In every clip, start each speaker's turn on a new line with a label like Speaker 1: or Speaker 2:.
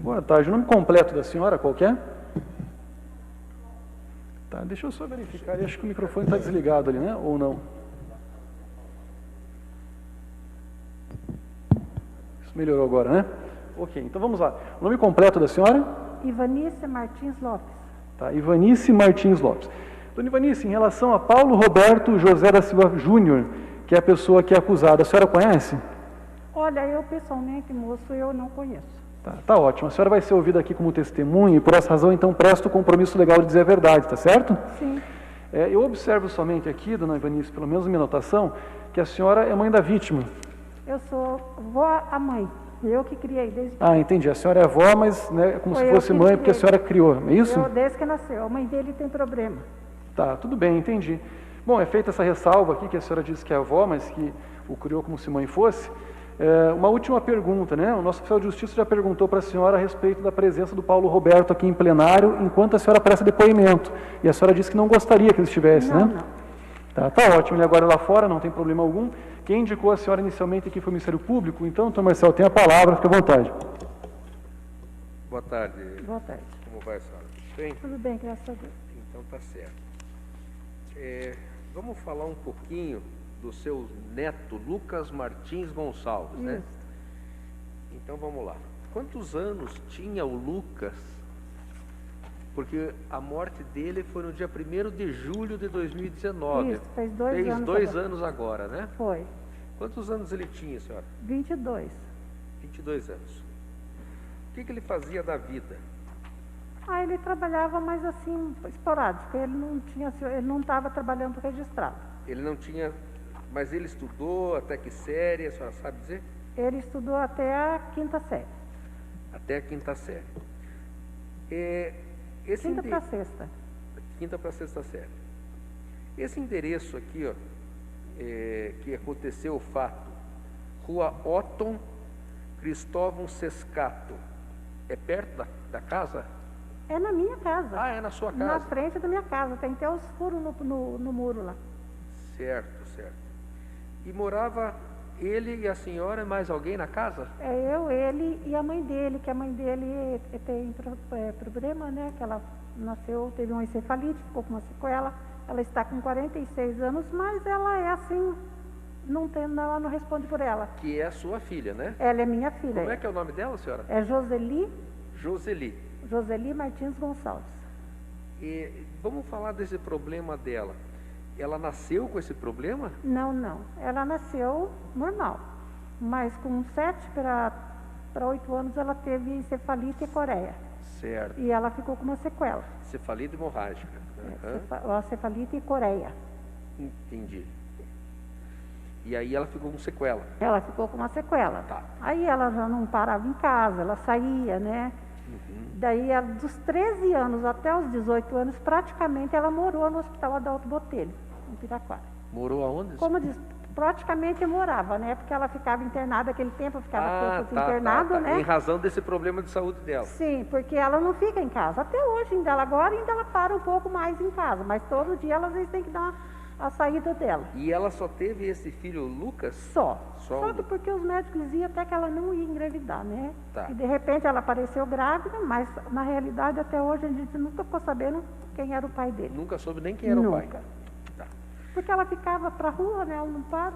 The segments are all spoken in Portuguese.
Speaker 1: Boa tarde. O nome completo da senhora qual que é? Tá, deixa eu só verificar. Eu acho que o microfone está desligado ali, né? Ou não? Isso melhorou agora, né? Ok, então vamos lá. O nome completo da senhora?
Speaker 2: Ivanice Martins Lopes.
Speaker 1: Tá, Ivanice Martins Lopes. Dona Ivanice, em relação a Paulo Roberto José da Silva Júnior, que é a pessoa que é acusada, a senhora conhece?
Speaker 2: Olha, eu pessoalmente, moço, eu não conheço.
Speaker 1: Tá ótimo. A senhora vai ser ouvida aqui como testemunha e por essa razão, então, presta o compromisso legal de dizer a verdade, tá certo?
Speaker 2: Sim.
Speaker 1: Eu observo somente aqui, dona Ivanice, pelo menos na minha anotação, que a senhora é mãe da vítima.
Speaker 2: Eu sou vó a mãe. Eu que criei desde que...
Speaker 1: Ah, entendi. A senhora é avó, mas né, como se fosse mãe, porque a senhora criou, é isso?
Speaker 2: Eu, desde que nasceu. A mãe dele tem problema.
Speaker 1: Tá, tudo bem, entendi. Bom, é feita essa ressalva aqui, que a senhora disse que é avó, mas que o criou como se mãe fosse. Uma última pergunta, né? O nosso oficial de justiça já perguntou para a senhora a respeito da presença do Paulo Roberto aqui em plenário, enquanto a senhora presta depoimento. E a senhora disse que não gostaria que ele estivesse, né? Não. Tá ótimo. Ele agora é lá fora, não tem problema algum. Quem indicou a senhora inicialmente aqui foi o Ministério Público. Então, doutor Marcelo, tem a palavra, fique à vontade.
Speaker 3: Boa tarde.
Speaker 2: Boa tarde.
Speaker 3: Como vai, senhora? Tudo bem?
Speaker 2: Tudo bem, graças a Deus.
Speaker 3: Então tá certo. Vamos falar um pouquinho do seu neto, Lucas Martins Gonçalves, né?
Speaker 2: Isso.
Speaker 3: Então vamos lá. Quantos anos tinha o Lucas? Porque a morte dele foi no dia 1º de julho de 2019.
Speaker 2: Isso, fez 2 anos.
Speaker 3: Fez 2 anos agora, né?
Speaker 2: Foi.
Speaker 3: Quantos anos ele tinha, senhora?
Speaker 2: 22.
Speaker 3: 22 anos. O que ele fazia da vida?
Speaker 2: Ele trabalhava mais assim, esporádico. Ele não estava trabalhando registrado.
Speaker 3: Ele não tinha... Mas ele estudou até que série, a senhora sabe dizer?
Speaker 2: Ele estudou até a 5ª série.
Speaker 3: Até a 5ª série.
Speaker 2: 5ª para 6ª.
Speaker 3: 5ª para 6ª série. Esse endereço aqui, ó, que aconteceu o fato, Rua Otton Cristóvão Sescato, é perto da casa?
Speaker 2: É na minha casa.
Speaker 3: Ah, é na sua casa?
Speaker 2: Na frente da minha casa. Tem até os furos no muro lá.
Speaker 3: Certo, certo. E morava ele e a senhora e mais alguém na casa?
Speaker 2: É eu, ele e a mãe dele, que a mãe dele tem problema, né? Que ela nasceu, teve uma encefalite, ficou com uma sequela. Ela está com 46 anos, mas ela é assim, ela não responde por ela.
Speaker 3: Que é a sua filha, né?
Speaker 2: Ela é minha filha.
Speaker 3: Como é que é o nome dela, senhora?
Speaker 2: É Joseli.
Speaker 3: Joseli
Speaker 2: Martins Gonçalves.
Speaker 3: E vamos falar desse problema dela. Ela nasceu com esse problema?
Speaker 2: Não. Ela nasceu normal. Mas com 7 para 8 anos ela teve encefalite e coreia.
Speaker 3: Certo.
Speaker 2: E ela ficou com uma sequela.
Speaker 3: Cefalite hemorrágica.
Speaker 2: Cefalite e coreia.
Speaker 3: Entendi. E aí ela ficou com sequela?
Speaker 2: Ela ficou com uma sequela.
Speaker 3: Tá.
Speaker 2: Aí ela já não parava em casa, ela saía, né? Daí, dos 13 anos até os 18 anos, praticamente ela morou no Hospital Adalto Botelho, em Piraquara.
Speaker 3: Morou aonde?
Speaker 2: Como diz, praticamente morava, né? Porque ela ficava internada, aquele tempo ficava internado, né?
Speaker 3: Em razão desse problema de saúde dela.
Speaker 2: Sim, porque ela não fica em casa. Até hoje, agora ainda ela para um pouco mais em casa, mas todo dia ela às vezes tem que dar a saída dela.
Speaker 3: E ela só teve esse filho, Lucas?
Speaker 2: Só que porque os médicos diziam até que ela não ia engravidar, né?
Speaker 3: Tá.
Speaker 2: E de repente ela apareceu grávida, mas na realidade até hoje a gente nunca ficou sabendo quem era o pai dele.
Speaker 3: Nunca soube nem quem era o pai? Tá.
Speaker 2: Porque ela ficava pra rua, né? Ela não para.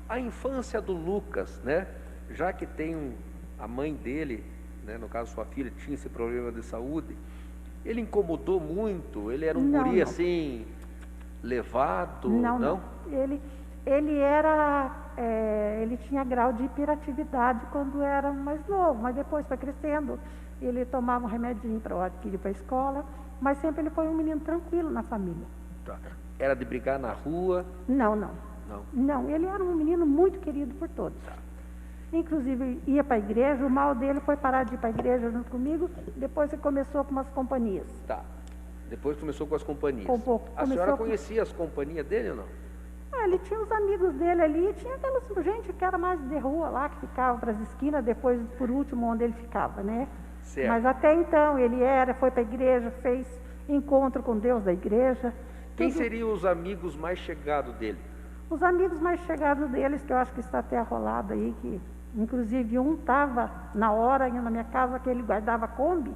Speaker 3: A infância do Lucas, né? Já que tem a mãe dele, né? No caso sua filha, tinha esse problema de saúde, ele incomodou muito? Ele era um guri assim, levado? Não.
Speaker 2: Ele tinha grau de hiperatividade quando era mais novo, mas depois foi crescendo. Ele tomava um remedinho para ir para a escola, mas sempre ele foi um menino tranquilo na família.
Speaker 3: Tá. Era de brigar na rua?
Speaker 2: Não, ele era um menino muito querido por todos. Tá. Inclusive ia para a igreja, o mal dele foi parar de ir para a igreja junto comigo, depois ele começou com umas companhias.
Speaker 3: Tá. Depois começou com as companhias. A senhora conhecia as companhias dele ou não?
Speaker 2: Ele tinha os amigos dele ali, tinha aquela gente que era mais de rua lá, que ficava para as esquinas, depois, por último, onde ele ficava, né?
Speaker 3: Certo.
Speaker 2: Mas até então ele foi para a igreja, fez encontro com Deus da igreja.
Speaker 3: Quem seriam os amigos mais chegados dele?
Speaker 2: Os amigos mais chegados deles, que eu acho que está até arrolado aí, que Inclusive um estava na hora indo na minha casa, que ele guardava a Kombi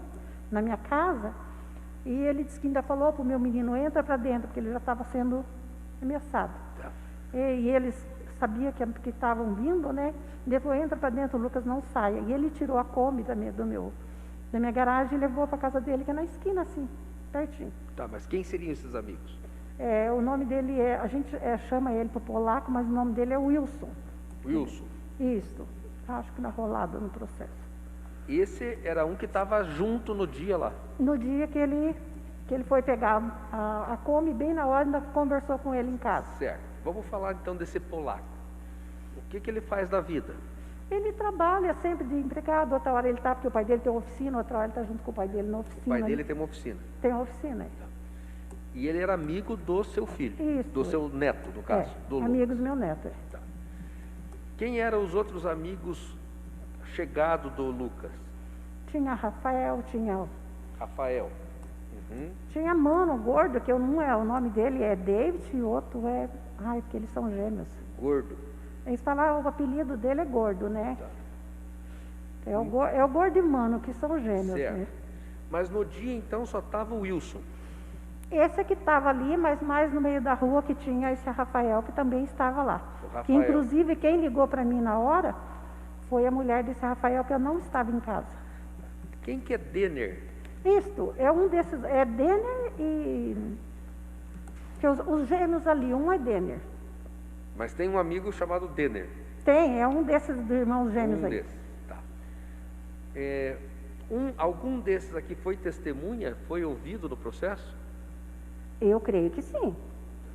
Speaker 2: na minha casa, e ele disse que ainda falou para o meu menino, entra para dentro, porque ele já estava sendo ameaçado.
Speaker 3: Tá.
Speaker 2: E eles sabiam que estavam vindo, né? Depois entra para dentro, o Lucas não saia. E ele tirou a Kombi da minha garagem e levou para a casa dele, que é na esquina, assim, pertinho.
Speaker 3: Tá, mas quem seriam esses amigos?
Speaker 2: O nome dele a gente chama ele para polaco, mas o nome dele é Wilson.
Speaker 3: Wilson.
Speaker 2: Isso, acho que na rolada no processo.
Speaker 3: Esse era um que estava junto no dia lá.
Speaker 2: No dia que ele foi pegar a Kombi, bem na hora, ainda conversou com ele em casa.
Speaker 3: Certo. Vamos falar então desse polaco. O que ele faz da vida?
Speaker 2: Ele trabalha sempre de empregado, outra hora ele está, porque o pai dele tem uma oficina, outra hora ele está junto com o pai dele na oficina.
Speaker 3: O pai dele tem uma oficina.
Speaker 2: Tem uma oficina.
Speaker 3: E ele era amigo do seu filho?
Speaker 2: Isso.
Speaker 3: Do seu neto, no caso? Do Lucas.
Speaker 2: Amigo do meu neto.
Speaker 3: Tá. Quem eram os outros amigos chegados do Lucas?
Speaker 2: Tinha Rafael, tinha
Speaker 3: Rafael.
Speaker 2: Tinha Mano, gordo, que eu não é, o nome dele é David e o outro é... Ai, porque eles são gêmeos.
Speaker 3: Gordo.
Speaker 2: Eles falaram, o apelido dele é Gordo, né?
Speaker 3: Tá.
Speaker 2: É o Gordo e Mano, que são gêmeos,
Speaker 3: Certo.
Speaker 2: né?
Speaker 3: Mas no dia então só estava o Wilson.
Speaker 2: Esse que estava ali, mas mais no meio da rua que tinha esse Rafael, que também estava lá.
Speaker 3: O Rafael.
Speaker 2: Que inclusive quem ligou para mim na hora foi a mulher desse Rafael, que eu não estava em casa.
Speaker 3: Quem que é Denner?
Speaker 2: Isto, é um desses, é Denner e... que os gêmeos ali, um é Denner.
Speaker 3: Mas tem um amigo chamado Denner.
Speaker 2: Tem, é um desses irmãos gêmeos aí.
Speaker 3: Desses, tá. Algum desses aqui foi testemunha? Foi ouvido no processo?
Speaker 2: Eu creio que sim.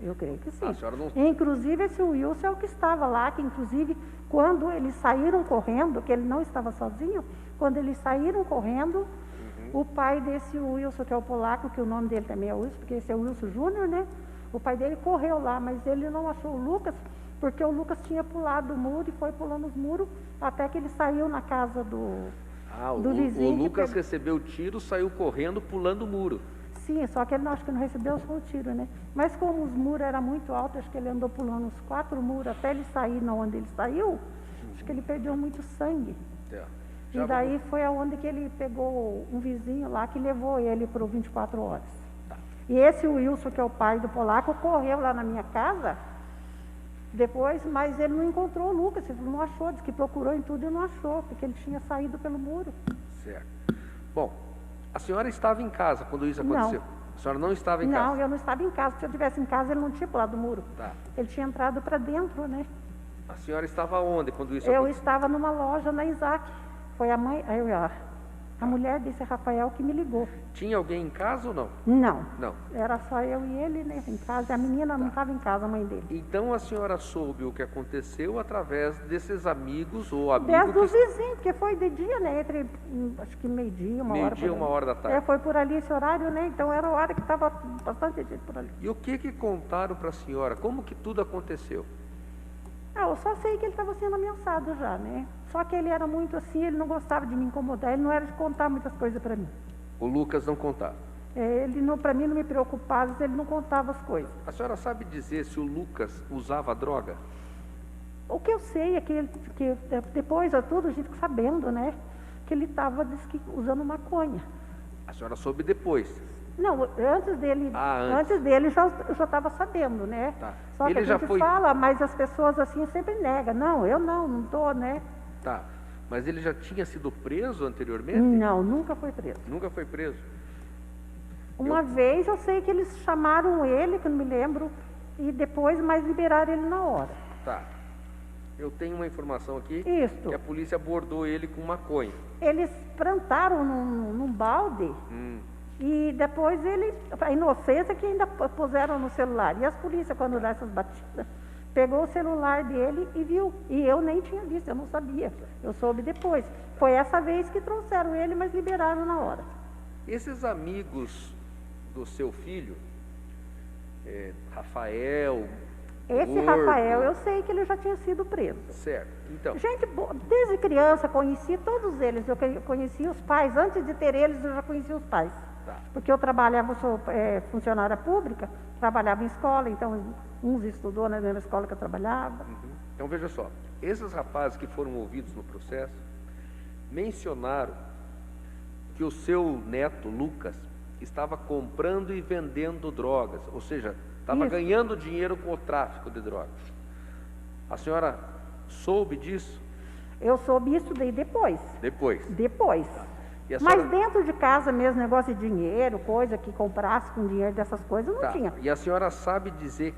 Speaker 2: Eu creio que sim.
Speaker 3: A senhora não...
Speaker 2: Inclusive esse Wilson é o que estava lá, que inclusive quando eles saíram correndo, que ele não estava sozinho, quando eles saíram correndo, o pai desse Wilson, que é o polaco, que o nome dele também é Wilson, porque esse é o Wilson Júnior, né? O pai dele correu lá, mas ele não achou o Lucas, porque o Lucas tinha pulado o muro e foi pulando os muros, até que ele saiu na casa do vizinho.
Speaker 3: O Lucas recebeu o tiro, saiu correndo, pulando o muro.
Speaker 2: Sim, só que ele acho que não recebeu só o tiro, né? Mas como os muros eram muito altos, acho que ele andou pulando uns 4 muros até ele sair na onde ele saiu, acho que ele perdeu muito sangue. E daí foi aonde que ele pegou um vizinho lá que levou ele para o 24 horas.
Speaker 3: Tá.
Speaker 2: E esse Wilson, que é o pai do polaco, correu lá na minha casa depois, mas ele não encontrou o Lucas, ele não achou, disse que procurou em tudo e não achou, porque ele tinha saído pelo muro.
Speaker 3: Certo. Bom, a senhora estava em casa quando isso aconteceu?
Speaker 2: Não.
Speaker 3: A senhora não estava em casa?
Speaker 2: Não, eu não estava em casa. Se eu estivesse em casa, ele não tinha pulado o muro.
Speaker 3: Tá.
Speaker 2: Ele tinha entrado para dentro, né?
Speaker 3: A senhora estava onde quando isso
Speaker 2: Eu
Speaker 3: aconteceu?
Speaker 2: estava numa loja na Isaac. Foi a mãe, a mulher desse Rafael que me ligou.
Speaker 3: Tinha alguém em casa ou não?
Speaker 2: Não.
Speaker 3: Não.
Speaker 2: Era só eu e ele, né? Em casa. A menina não estava em casa, a mãe dele.
Speaker 3: Então a senhora soube o que aconteceu através desses amigos ou amigos
Speaker 2: Desde os vizinhos, porque foi de dia, né? Entre, acho que meio-dia, uma hora.
Speaker 3: meio-dia, 1h da tarde.
Speaker 2: Foi por ali esse horário, né? Então era a hora que estava bastante gente por ali.
Speaker 3: E o que contaram para a senhora? Como que tudo aconteceu?
Speaker 2: Eu só sei que ele estava sendo ameaçado já, né? Só que ele era muito assim, ele não gostava de me incomodar, ele não era de contar muitas coisas para mim.
Speaker 3: O Lucas não contava.
Speaker 2: Ele, para mim, não me preocupava, ele não contava as coisas.
Speaker 3: A senhora sabe dizer se o Lucas usava droga?
Speaker 2: O que eu sei é que depois de tudo, a gente fica sabendo, né? Que ele estava usando maconha.
Speaker 3: A senhora soube depois?
Speaker 2: Não, antes dele,
Speaker 3: antes
Speaker 2: eu já estava sabendo, né?
Speaker 3: Tá.
Speaker 2: Só que
Speaker 3: Ele
Speaker 2: a
Speaker 3: já
Speaker 2: gente
Speaker 3: foi...
Speaker 2: fala, mas as pessoas assim sempre negam. Não, eu não estou, né?
Speaker 3: Tá. Mas ele já tinha sido preso anteriormente?
Speaker 2: Não, nunca foi preso.
Speaker 3: Nunca foi preso?
Speaker 2: Uma vez eu sei que eles chamaram ele, que eu não me lembro, e depois mais liberaram ele na hora.
Speaker 3: Tá. Eu tenho uma informação aqui
Speaker 2: Isso.
Speaker 3: que a polícia abordou ele com maconha.
Speaker 2: Eles plantaram num balde e depois a inocência que ainda puseram no celular. E as polícias, quando dá essas batidas, pegou o celular dele e viu. E eu nem tinha visto, eu não sabia. Eu soube depois. Foi essa vez que trouxeram ele, mas liberaram na hora.
Speaker 3: Esses amigos do seu filho, Rafael...
Speaker 2: Esse
Speaker 3: Gordo.
Speaker 2: Rafael, eu sei que ele já tinha sido preso.
Speaker 3: Certo. Então,
Speaker 2: Gente, desde criança conheci todos eles. Eu conheci os pais. Antes de ter eles, eu já conheci os pais.
Speaker 3: tá.
Speaker 2: Porque eu trabalhava, sou funcionária pública, trabalhava em escola, então uns estudou na mesma escola que eu trabalhava.
Speaker 3: Então veja só, esses rapazes que foram ouvidos no processo mencionaram que o seu neto, Lucas, estava comprando e vendendo drogas, ou seja, estava ganhando dinheiro com o tráfico de drogas. A senhora soube disso?
Speaker 2: Eu soube isso daí depois. Depois.
Speaker 3: E a
Speaker 2: Mas
Speaker 3: senhora...
Speaker 2: dentro de casa mesmo, negócio de dinheiro, coisa que comprasse com dinheiro dessas coisas, não tinha.
Speaker 3: E a senhora sabe dizer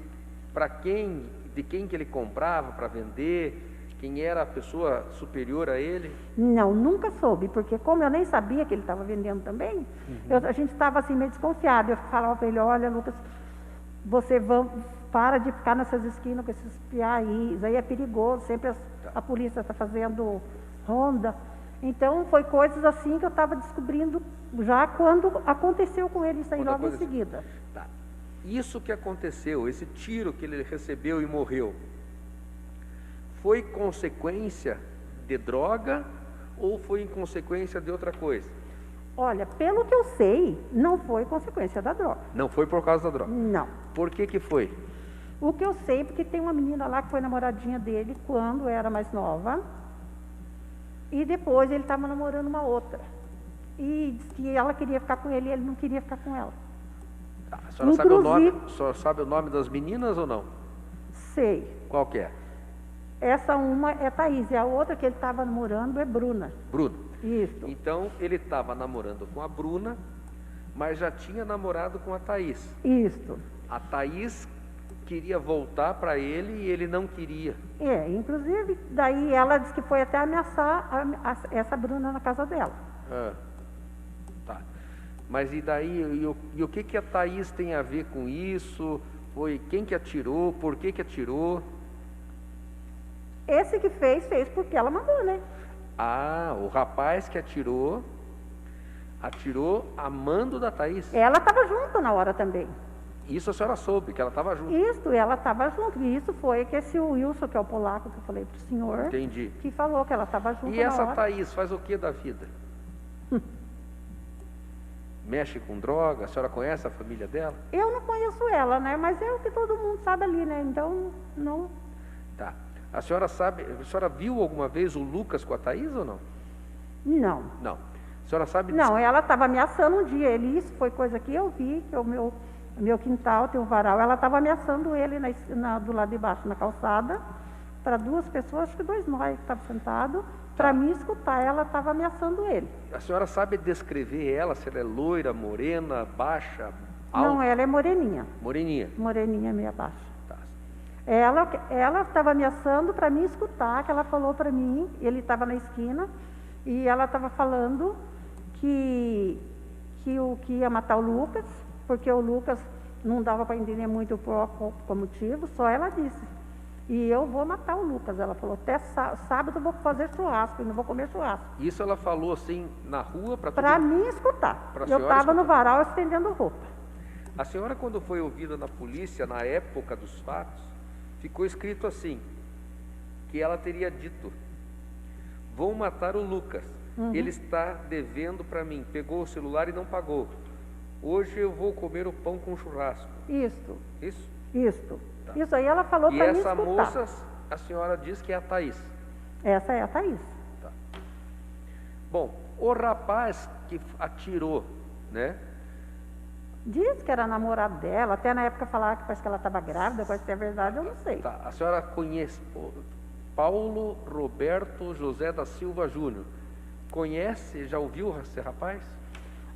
Speaker 3: de quem que ele comprava para vender? Quem era a pessoa superior a ele?
Speaker 2: Não, nunca soube, porque como eu nem sabia que ele estava vendendo também, a gente estava assim meio desconfiado. Eu falava para ele, olha, Lucas, você para de ficar nessas esquinas com esses piá aí, isso aí é perigoso, sempre a polícia está fazendo ronda. Então, foi coisas assim que eu estava descobrindo já quando aconteceu com ele isso aí logo em seguida.
Speaker 3: Tá. Isso que aconteceu, esse tiro que ele recebeu e morreu, foi consequência de droga ou foi em consequência de outra coisa?
Speaker 2: Olha, pelo que eu sei, não foi consequência da droga.
Speaker 3: Não foi por causa da droga?
Speaker 2: Não.
Speaker 3: Por que foi?
Speaker 2: O que eu sei, porque tem uma menina lá que foi namoradinha dele quando era mais nova, e depois ele estava namorando uma outra. E disse que ela queria ficar com ele e ele não queria ficar com ela.
Speaker 3: A senhora sabe o nome? A senhora sabe o nome das meninas ou não?
Speaker 2: Sei.
Speaker 3: Qual que é?
Speaker 2: Essa uma é Thaís, e a outra que ele estava namorando é Bruna.
Speaker 3: Bruna.
Speaker 2: Isso.
Speaker 3: Então, ele estava namorando com a Bruna, mas já tinha namorado com a Thaís.
Speaker 2: Isso.
Speaker 3: A Thaís queria voltar para ele e ele não queria.
Speaker 2: Inclusive, daí ela disse que foi até ameaçar essa Bruna na casa dela.
Speaker 3: Tá. Mas e daí, e o que a Thaís tem a ver com isso? Foi quem que atirou? Por que atirou?
Speaker 2: Esse que fez porque ela mandou, né?
Speaker 3: O rapaz que atirou amando da Thaís.
Speaker 2: Ela estava junto na hora também.
Speaker 3: Isso a senhora soube, que ela estava junto.
Speaker 2: Isso, ela estava junto. E isso foi que esse Wilson, que é o polaco que eu falei para o senhor,
Speaker 3: entendi,
Speaker 2: que falou que ela estava junto
Speaker 3: E essa
Speaker 2: na hora.
Speaker 3: Thaís faz o que da vida? Mexe com droga? A senhora conhece a família dela?
Speaker 2: Eu não conheço ela, né? Mas é o que todo mundo sabe ali, né? Então, não...
Speaker 3: Tá. A senhora viu alguma vez o Lucas com a Thaís ou não?
Speaker 2: Não.
Speaker 3: Não. A senhora sabe
Speaker 2: Não, ela estava ameaçando um dia ele. Isso foi coisa que eu vi, que o meu quintal tem um varal. Ela estava ameaçando ele do lado de baixo, na calçada, para duas pessoas, acho que 2 nós que estavam sentados, para mim escutar. Ela estava ameaçando ele.
Speaker 3: A senhora sabe descrever ela, se ela é loira, morena, baixa, alta?
Speaker 2: Não, ela é moreninha.
Speaker 3: Moreninha?
Speaker 2: Moreninha, meia baixa.
Speaker 3: Tá.
Speaker 2: Ela estava ameaçando para mim escutar, que ela falou para mim, ele estava na esquina, e ela estava falando que ia matar o Lucas, porque o Lucas não dava para entender muito qual motivo, só ela disse. E eu vou matar o Lucas. Ela falou, até sábado eu vou fazer churrasco, e não vou comer churrasco.
Speaker 3: Isso ela falou assim, na rua?
Speaker 2: Para mim escutar. Eu estava no varal estendendo roupa.
Speaker 3: A senhora, quando foi ouvida na polícia, na época dos fatos, ficou escrito assim, que ela teria dito, vou matar o Lucas, ele está devendo para mim, pegou o celular e não pagou. Hoje eu vou comer o pão com churrasco.
Speaker 2: Isso.
Speaker 3: Isso?
Speaker 2: Isso.
Speaker 3: Tá.
Speaker 2: Isso aí ela falou para mim escutar.
Speaker 3: E essa moça, a senhora diz que é a Thaís?
Speaker 2: Essa é a Thaís.
Speaker 3: Tá. Bom, o rapaz que atirou, né?
Speaker 2: Diz que era namorado dela, até na época falava que parece que ela estava grávida, parece que é verdade, eu não sei.
Speaker 3: Tá. A senhora conhece Paulo Roberto José da Silva Júnior. Conhece, já ouviu esse rapaz?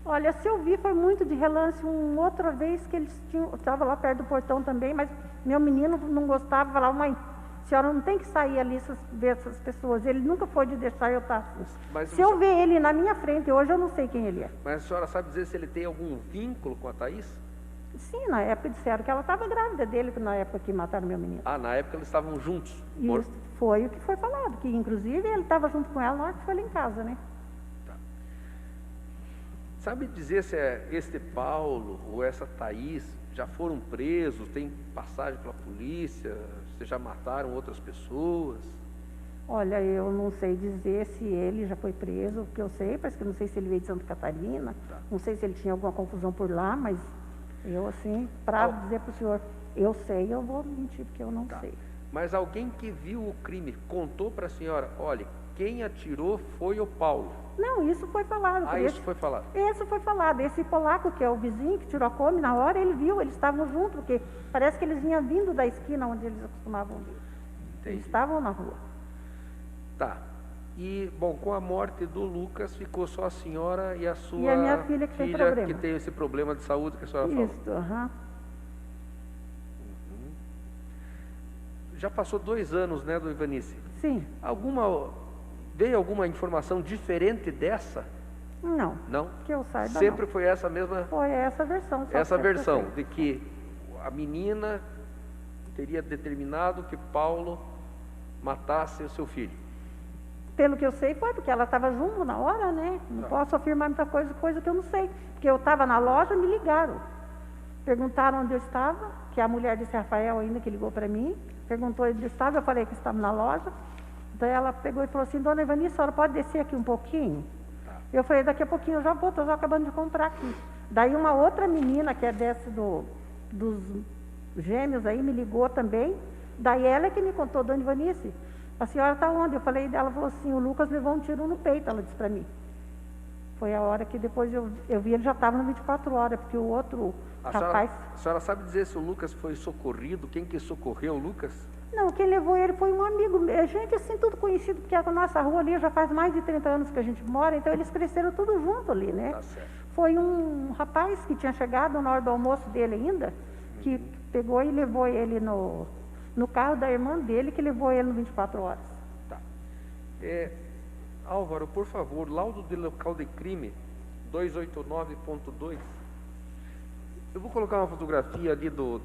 Speaker 2: Olha, se eu vi foi muito de relance, uma outra vez que eles estava lá perto do portão também, mas meu menino não gostava, falava, mãe, a senhora não tem que sair ali ver essas pessoas. Ele nunca foi de deixar eu estar assim. Se eu ver ele na minha frente hoje, eu não sei quem ele é.
Speaker 3: Mas a senhora sabe dizer se ele tem algum vínculo com a Thaís?
Speaker 2: Sim, na época disseram que ela estava grávida dele, na época que mataram meu menino.
Speaker 3: Na época eles estavam juntos?
Speaker 2: Isso foi o que foi falado, que inclusive ele estava junto com ela na hora que foi lá em casa, né?
Speaker 3: Tá. Sabe dizer se este Paulo ou essa Thaís já foram presos, tem passagem pela polícia, se já mataram outras pessoas?
Speaker 2: Olha, eu não sei dizer se ele já foi preso, o que eu sei, parece que não sei se ele veio de Santa Catarina, não sei se ele tinha alguma confusão por lá, mas eu assim, para dizer para o senhor, eu sei, eu vou mentir porque eu não sei.
Speaker 3: Mas alguém que viu o crime contou para a senhora, olha, quem atirou foi o Paulo.
Speaker 2: Não, isso foi falado.
Speaker 3: Ah, isso foi falado.
Speaker 2: Isso foi falado. Esse polaco, que é o vizinho, que tirou a Kombi, na hora ele viu, eles estavam juntos, porque parece que eles vinham vindo da esquina onde eles acostumavam vir.
Speaker 3: Entendi.
Speaker 2: Eles estavam na rua.
Speaker 3: Tá. E, bom, com a morte do Lucas, ficou só a senhora e a sua
Speaker 2: E a minha filha que tem problema.
Speaker 3: que tem esse problema de saúde que a senhora falou.
Speaker 2: Isso, aham.
Speaker 3: Já passou 2 anos, né, do Ivanice?
Speaker 2: Sim.
Speaker 3: Veio alguma informação diferente dessa?
Speaker 2: Não.
Speaker 3: Não?
Speaker 2: Que eu saiba,
Speaker 3: Sempre
Speaker 2: não.
Speaker 3: foi essa mesma...
Speaker 2: Foi essa versão. só
Speaker 3: Essa
Speaker 2: que
Speaker 3: versão,
Speaker 2: eu sei.
Speaker 3: de que a menina teria determinado que Paulo matasse o seu filho.
Speaker 2: Pelo que eu sei foi, porque ela estava junto na hora, né? Não posso afirmar muita coisa que eu não sei. Porque eu estava na loja, me ligaram. Perguntaram onde eu estava, que a mulher disse, Rafael ainda, que ligou para mim. Perguntou onde eu estava, eu falei que estava na loja. Daí ela pegou e falou assim, dona Ivanice, a senhora pode descer aqui um pouquinho? Eu falei, daqui a pouquinho eu já vou, estou já acabando de comprar aqui. Daí uma outra menina, que é desse dos gêmeos aí, me ligou também. Daí ela é que me contou, dona Ivanice, a senhora está onde? Eu falei, ela falou assim, o Lucas levou um tiro no peito, ela disse para mim. Foi a hora que depois eu vi, ele já estava no 24 horas, porque o outro rapaz...
Speaker 3: A senhora sabe dizer se o Lucas foi socorrido? Quem que socorreu o Lucas?
Speaker 2: Não, quem levou ele foi um amigo meu. Gente, assim, tudo conhecido, porque a nossa rua ali já faz mais de 30 anos que a gente mora, então eles cresceram tudo junto ali, né?
Speaker 3: Tá certo.
Speaker 2: Foi um rapaz que tinha chegado na hora do almoço dele ainda, que pegou e levou ele no carro da irmã dele, que levou ele no 24 horas.
Speaker 3: Tá. Álvaro, por favor, laudo de local de crime 289.2. Eu vou colocar uma fotografia ali do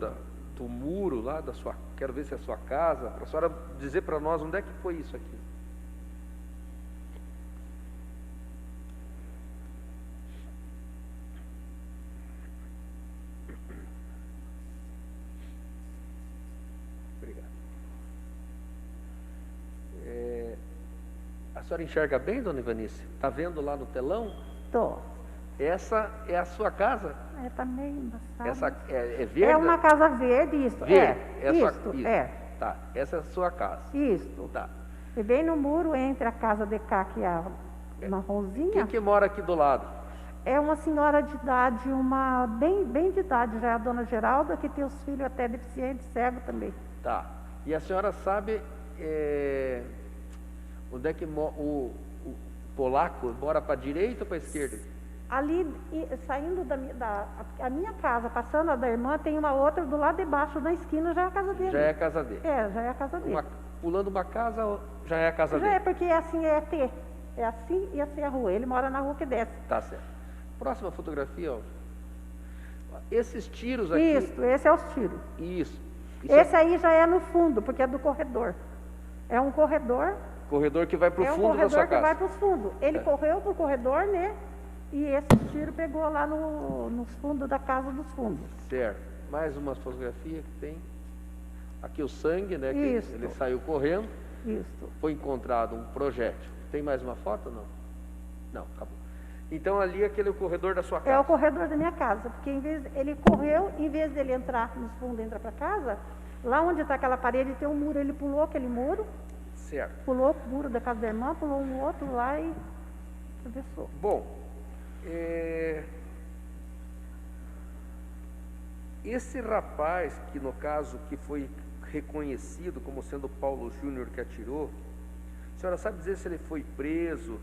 Speaker 3: muro lá da sua, quero ver se é a sua casa, para a senhora dizer para nós onde é que foi isso aqui. Obrigado. A senhora enxerga bem, dona Ivanice? Está vendo lá no telão?
Speaker 2: Tô.
Speaker 3: Essa é a sua casa?
Speaker 2: Tá meio embaçado.
Speaker 3: Essa é verde?
Speaker 2: É uma casa verde, isso.
Speaker 3: Verde.
Speaker 2: Isso, é.
Speaker 3: Tá, essa é a sua casa.
Speaker 2: Isso.
Speaker 3: Tá.
Speaker 2: E bem no muro entre a casa de cá, que é a marronzinha.
Speaker 3: Quem que mora aqui do lado?
Speaker 2: É uma senhora de idade, bem de idade, já é a dona Geralda, que tem os filhos até deficientes, cego também.
Speaker 3: Tá. E a senhora sabe onde é que o polaco mora, para a direita ou para a esquerda?
Speaker 2: Ali, saindo a minha casa, passando a da irmã, tem uma outra do lado de baixo, na esquina, já é a casa dele.
Speaker 3: Já é a casa dele.
Speaker 2: Já é a casa dele.
Speaker 3: Pulando uma casa, já é a casa dele.
Speaker 2: Já é, porque é assim, é T. É assim e assim a rua. Ele mora na rua que desce.
Speaker 3: Tá certo. Próxima fotografia, ó. Esses tiros aqui...
Speaker 2: Isso, esse é os tiros.
Speaker 3: Isso.
Speaker 2: Esse aí já é no fundo, porque é do corredor. É um corredor...
Speaker 3: Corredor que vai para o fundo da sua casa.
Speaker 2: É um corredor que vai para os fundos. Ele correu para o corredor, né? E esse tiro pegou lá nos fundos da casa dos fundos.
Speaker 3: Certo. Mais uma fotografia que tem. Aqui o sangue, né?
Speaker 2: Isso.
Speaker 3: Ele saiu correndo.
Speaker 2: Isso.
Speaker 3: Foi encontrado um projétil. Tem mais uma foto ou não? Não, acabou. Então ali aquele é o corredor da sua casa.
Speaker 2: É o corredor da minha casa, porque ele correu, em vez dele entrar nos fundos, entrar para casa, lá onde está aquela parede tem um muro, ele pulou aquele muro.
Speaker 3: Certo.
Speaker 2: Pulou o muro da casa da irmã, pulou um outro lá e atravessou.
Speaker 3: Bom, esse rapaz, que no caso que foi reconhecido como sendo Paulo Júnior que atirou, a senhora sabe dizer se ele foi preso,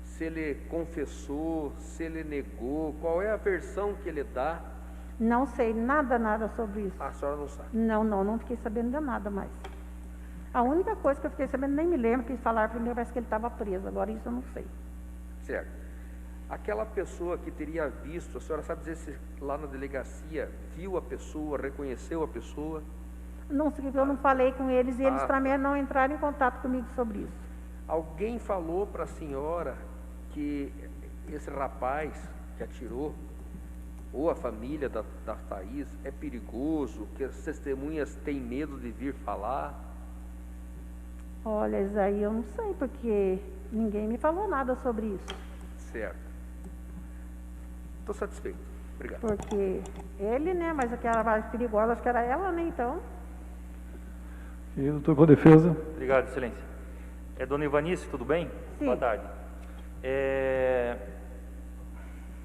Speaker 3: se ele confessou, se ele negou, qual é a versão que ele dá?
Speaker 2: Não sei nada sobre isso.
Speaker 3: A senhora não sabe?
Speaker 2: Não fiquei sabendo de nada mais. A única coisa que eu fiquei sabendo, nem me lembro, que falaram primeiro, parece que ele estava preso, agora isso eu não sei.
Speaker 3: Certo. Aquela pessoa que teria visto, a senhora sabe dizer se lá na delegacia viu a pessoa, reconheceu a pessoa?
Speaker 2: Não sei, eu não falei com eles e eles também não entraram em contato comigo sobre isso.
Speaker 3: Alguém falou para a senhora que esse rapaz que atirou, ou a família da Thaís, é perigoso, que as testemunhas têm medo de vir falar?
Speaker 2: Olha, isso aí eu não sei, porque ninguém me falou nada sobre isso.
Speaker 3: Certo. Estou satisfeito. Obrigado.
Speaker 2: Porque ele, né, mas aquela mais perigosa, acho que era ela, né, então.
Speaker 1: E doutor, por defesa.
Speaker 4: Obrigado, excelência. Dona Ivanice, tudo bem?
Speaker 2: Sim.
Speaker 4: Boa tarde.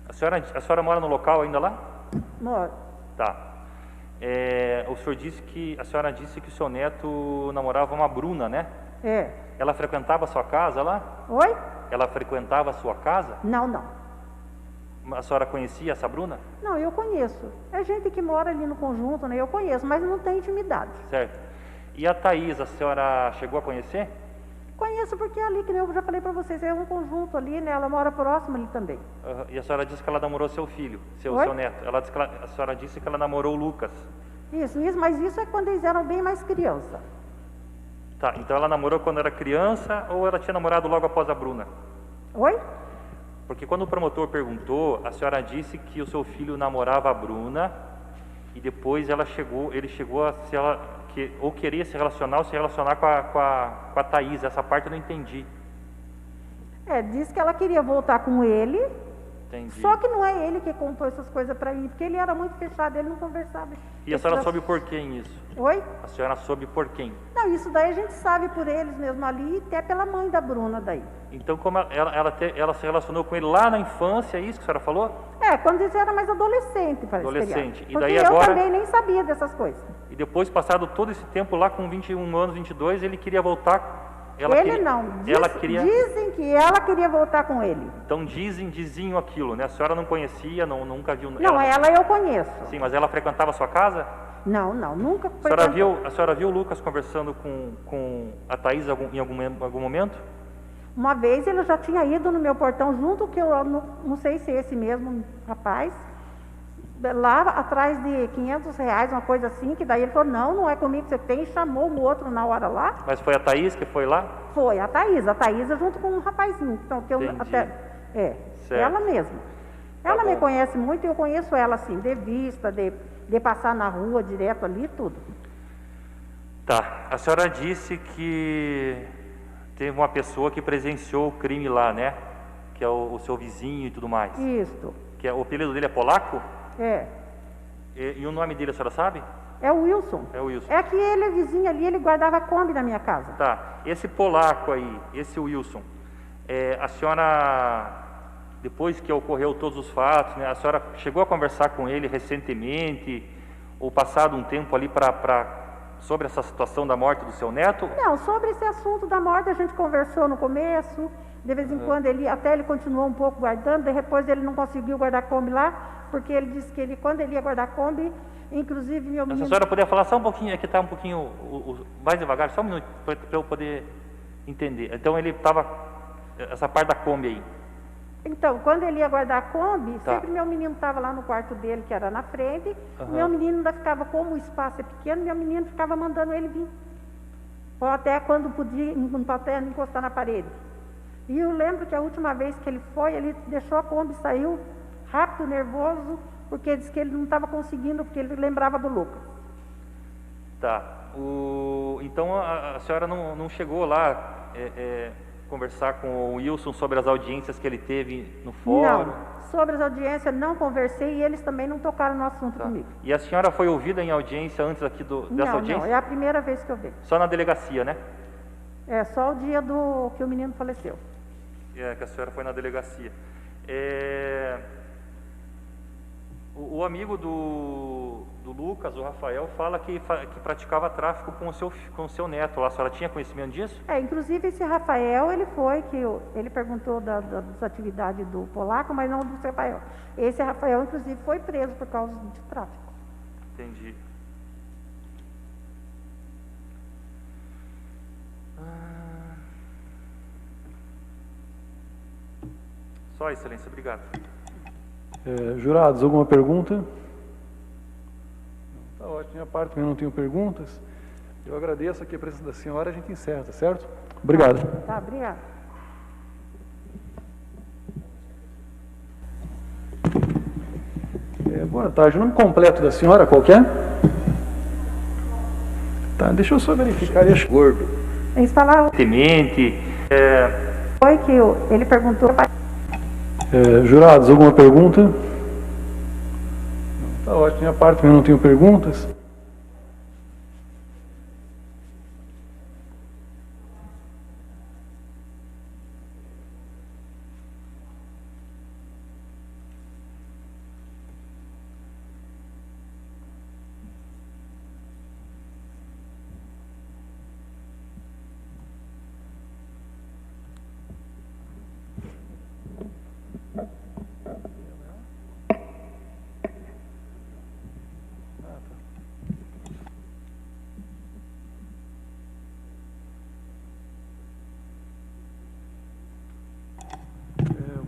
Speaker 4: A senhora mora no local ainda lá?
Speaker 2: Moro.
Speaker 4: Tá. O senhor disse a senhora disse que o seu neto namorava uma Bruna, né?
Speaker 2: É.
Speaker 4: Ela frequentava a sua casa lá?
Speaker 2: Oi?
Speaker 4: Ela frequentava a sua casa?
Speaker 2: Não, não.
Speaker 4: A senhora conhecia essa Bruna?
Speaker 2: Não, eu conheço. É gente que mora ali no conjunto, né? Eu conheço, mas não tem intimidade.
Speaker 4: Certo. E a Thaís, a senhora chegou a conhecer?
Speaker 2: Conheço porque é ali, que eu já falei para vocês, é um conjunto ali, né? Ela mora próxima ali também.
Speaker 4: E a senhora disse que ela namorou seu filho, seu neto. A senhora disse que ela namorou o Lucas.
Speaker 2: Isso, mas isso é quando eles eram bem mais criança.
Speaker 4: Tá, então ela namorou quando era criança ou ela tinha namorado logo após a Bruna?
Speaker 2: Oi?
Speaker 4: Porque quando o promotor perguntou, a senhora disse que o seu filho namorava a Bruna e depois ele chegou a ou queria se relacionar com a Thaís. Essa parte eu não entendi.
Speaker 2: Disse que ela queria voltar com ele.
Speaker 4: Entendi.
Speaker 2: Só que não é ele que contou essas coisas para mim, porque ele era muito fechado, ele não conversava.
Speaker 4: E a senhora soube por quem isso?
Speaker 2: Oi?
Speaker 4: A senhora soube por quem?
Speaker 2: Não, isso daí a gente sabe por eles mesmo ali, e até pela mãe da Bruna daí.
Speaker 4: Então, como ela se relacionou com ele lá na infância, é isso que a senhora falou?
Speaker 2: Quando eles eram mais adolescentes, parece.
Speaker 4: Adolescente.
Speaker 2: Porque
Speaker 4: E daí
Speaker 2: eu
Speaker 4: agora...
Speaker 2: também nem sabia dessas coisas.
Speaker 4: E depois, passado todo esse tempo lá, com 21 anos, 22, ele queria voltar...
Speaker 2: Dizem que ela queria voltar com ele.
Speaker 4: Então diziam aquilo, né? A senhora não conhecia, nunca viu...
Speaker 2: Não, ela eu conheço.
Speaker 4: Sim, mas ela frequentava a sua casa?
Speaker 2: Não, nunca foi.
Speaker 4: A senhora viu o Lucas conversando com a Thaís em algum momento?
Speaker 2: Uma vez ele já tinha ido no meu portão junto, que eu não sei se é esse mesmo rapaz, lá atrás de R$500, uma coisa assim, que daí ele falou, não é comigo que você tem, e chamou o outro na hora lá.
Speaker 4: Mas foi a Thaís que foi lá?
Speaker 2: Foi, a Thaís junto com um rapazinho. Então, que eu até, ela mesma. Ela me conhece muito e eu conheço ela assim, de vista, de passar na rua direto ali, tudo.
Speaker 4: Tá, a senhora disse que teve uma pessoa que presenciou o crime lá, né? Que é o seu vizinho e tudo mais.
Speaker 2: Isso.
Speaker 4: Que o apelido dele é Polaco?
Speaker 2: É.
Speaker 4: E o nome dele a senhora sabe?
Speaker 2: É o Wilson.
Speaker 4: É o Wilson.
Speaker 2: É que ele é vizinho ali, ele guardava a Kombi na minha casa.
Speaker 4: Tá, esse polaco aí, esse Wilson, a senhora, depois que ocorreu todos os fatos, né, a senhora chegou a conversar com ele recentemente, ou passado um tempo ali sobre essa situação da morte do seu neto?
Speaker 2: Não, sobre esse assunto da morte a gente conversou no começo, de vez em quando ele continuou um pouco guardando, depois ele não conseguiu guardar a Kombi lá, porque ele disse que quando ele ia guardar a Kombi, inclusive meu menino...
Speaker 4: Se a senhora puder falar só um pouquinho, aqui está um pouquinho mais devagar, só um minuto, para eu poder entender. Então ele estava, essa parte da Kombi aí.
Speaker 2: Então, quando ele ia guardar a Kombi, sempre meu menino estava lá no quarto dele, que era na frente, meu menino ainda ficava, como o espaço é pequeno, meu menino ficava mandando ele vir. Ou até quando podia, até encostar na parede. E eu lembro que a última vez que ele foi, ele deixou a Kombi, saiu rápido, nervoso, porque disse que ele não estava conseguindo, porque ele lembrava do Lucas.
Speaker 4: Tá. Então a senhora não chegou lá conversar com o Wilson sobre as audiências que ele teve no fórum?
Speaker 2: Não, sobre as audiências não conversei e eles também não tocaram no assunto comigo.
Speaker 4: E a senhora foi ouvida em audiência antes aqui dessa audiência?
Speaker 2: Não, é a primeira vez que eu vejo.
Speaker 4: Só na delegacia, né?
Speaker 2: É, só o dia que o menino faleceu.
Speaker 4: Que a senhora foi na delegacia. O amigo do Lucas, o Rafael, fala que praticava tráfico com o seu neto lá. A senhora tinha conhecimento disso?
Speaker 2: Inclusive esse Rafael, ele perguntou das atividades do polaco, mas não do Rafael. Esse Rafael, inclusive, foi preso por causa de tráfico.
Speaker 4: Entendi. Só, excelência, obrigado.
Speaker 1: Jurados, alguma pergunta? Tá ótimo, minha parte também não tenho perguntas. Eu agradeço aqui a presença da senhora, a gente encerra, tá certo? Obrigado.
Speaker 2: Tá, obrigado.
Speaker 1: Boa tarde, o nome completo da senhora qual que é? Tá, deixa eu só verificar.
Speaker 4: Gordo.
Speaker 2: Eles falaram...
Speaker 4: Temente.
Speaker 2: Foi que ele perguntou...
Speaker 1: Jurados, alguma pergunta? Tá ótimo, minha parte também não tenho perguntas.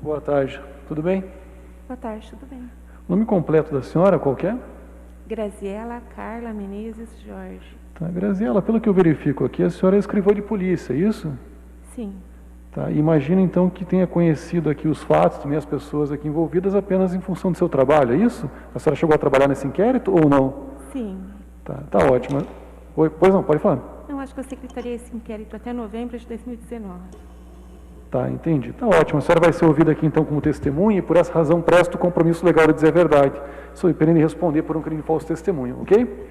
Speaker 1: Boa tarde, tudo bem?
Speaker 5: Boa tarde, tudo bem?
Speaker 1: O nome completo da senhora qual que é?
Speaker 5: Graziela Carla Menezes Jorge.
Speaker 1: Tá, Graziela, pelo que eu verifico aqui, a senhora é escrivã de polícia, é isso?
Speaker 5: Sim,
Speaker 1: Tá, imagino então que tenha conhecido aqui os fatos, também as pessoas aqui envolvidas apenas em função do seu trabalho, é isso? A senhora chegou a trabalhar nesse inquérito ou não?
Speaker 5: sim.
Speaker 1: Tá ótimo. Oi, pois não, pode falar.
Speaker 5: Eu acho que eu secretaria esse inquérito até novembro de 2019.
Speaker 1: Tá, entendi. Tá ótimo. A senhora vai ser ouvida aqui então como testemunha e por essa razão presta o compromisso legal de dizer a verdade, sob pena de responder por um crime de falso testemunho, ok?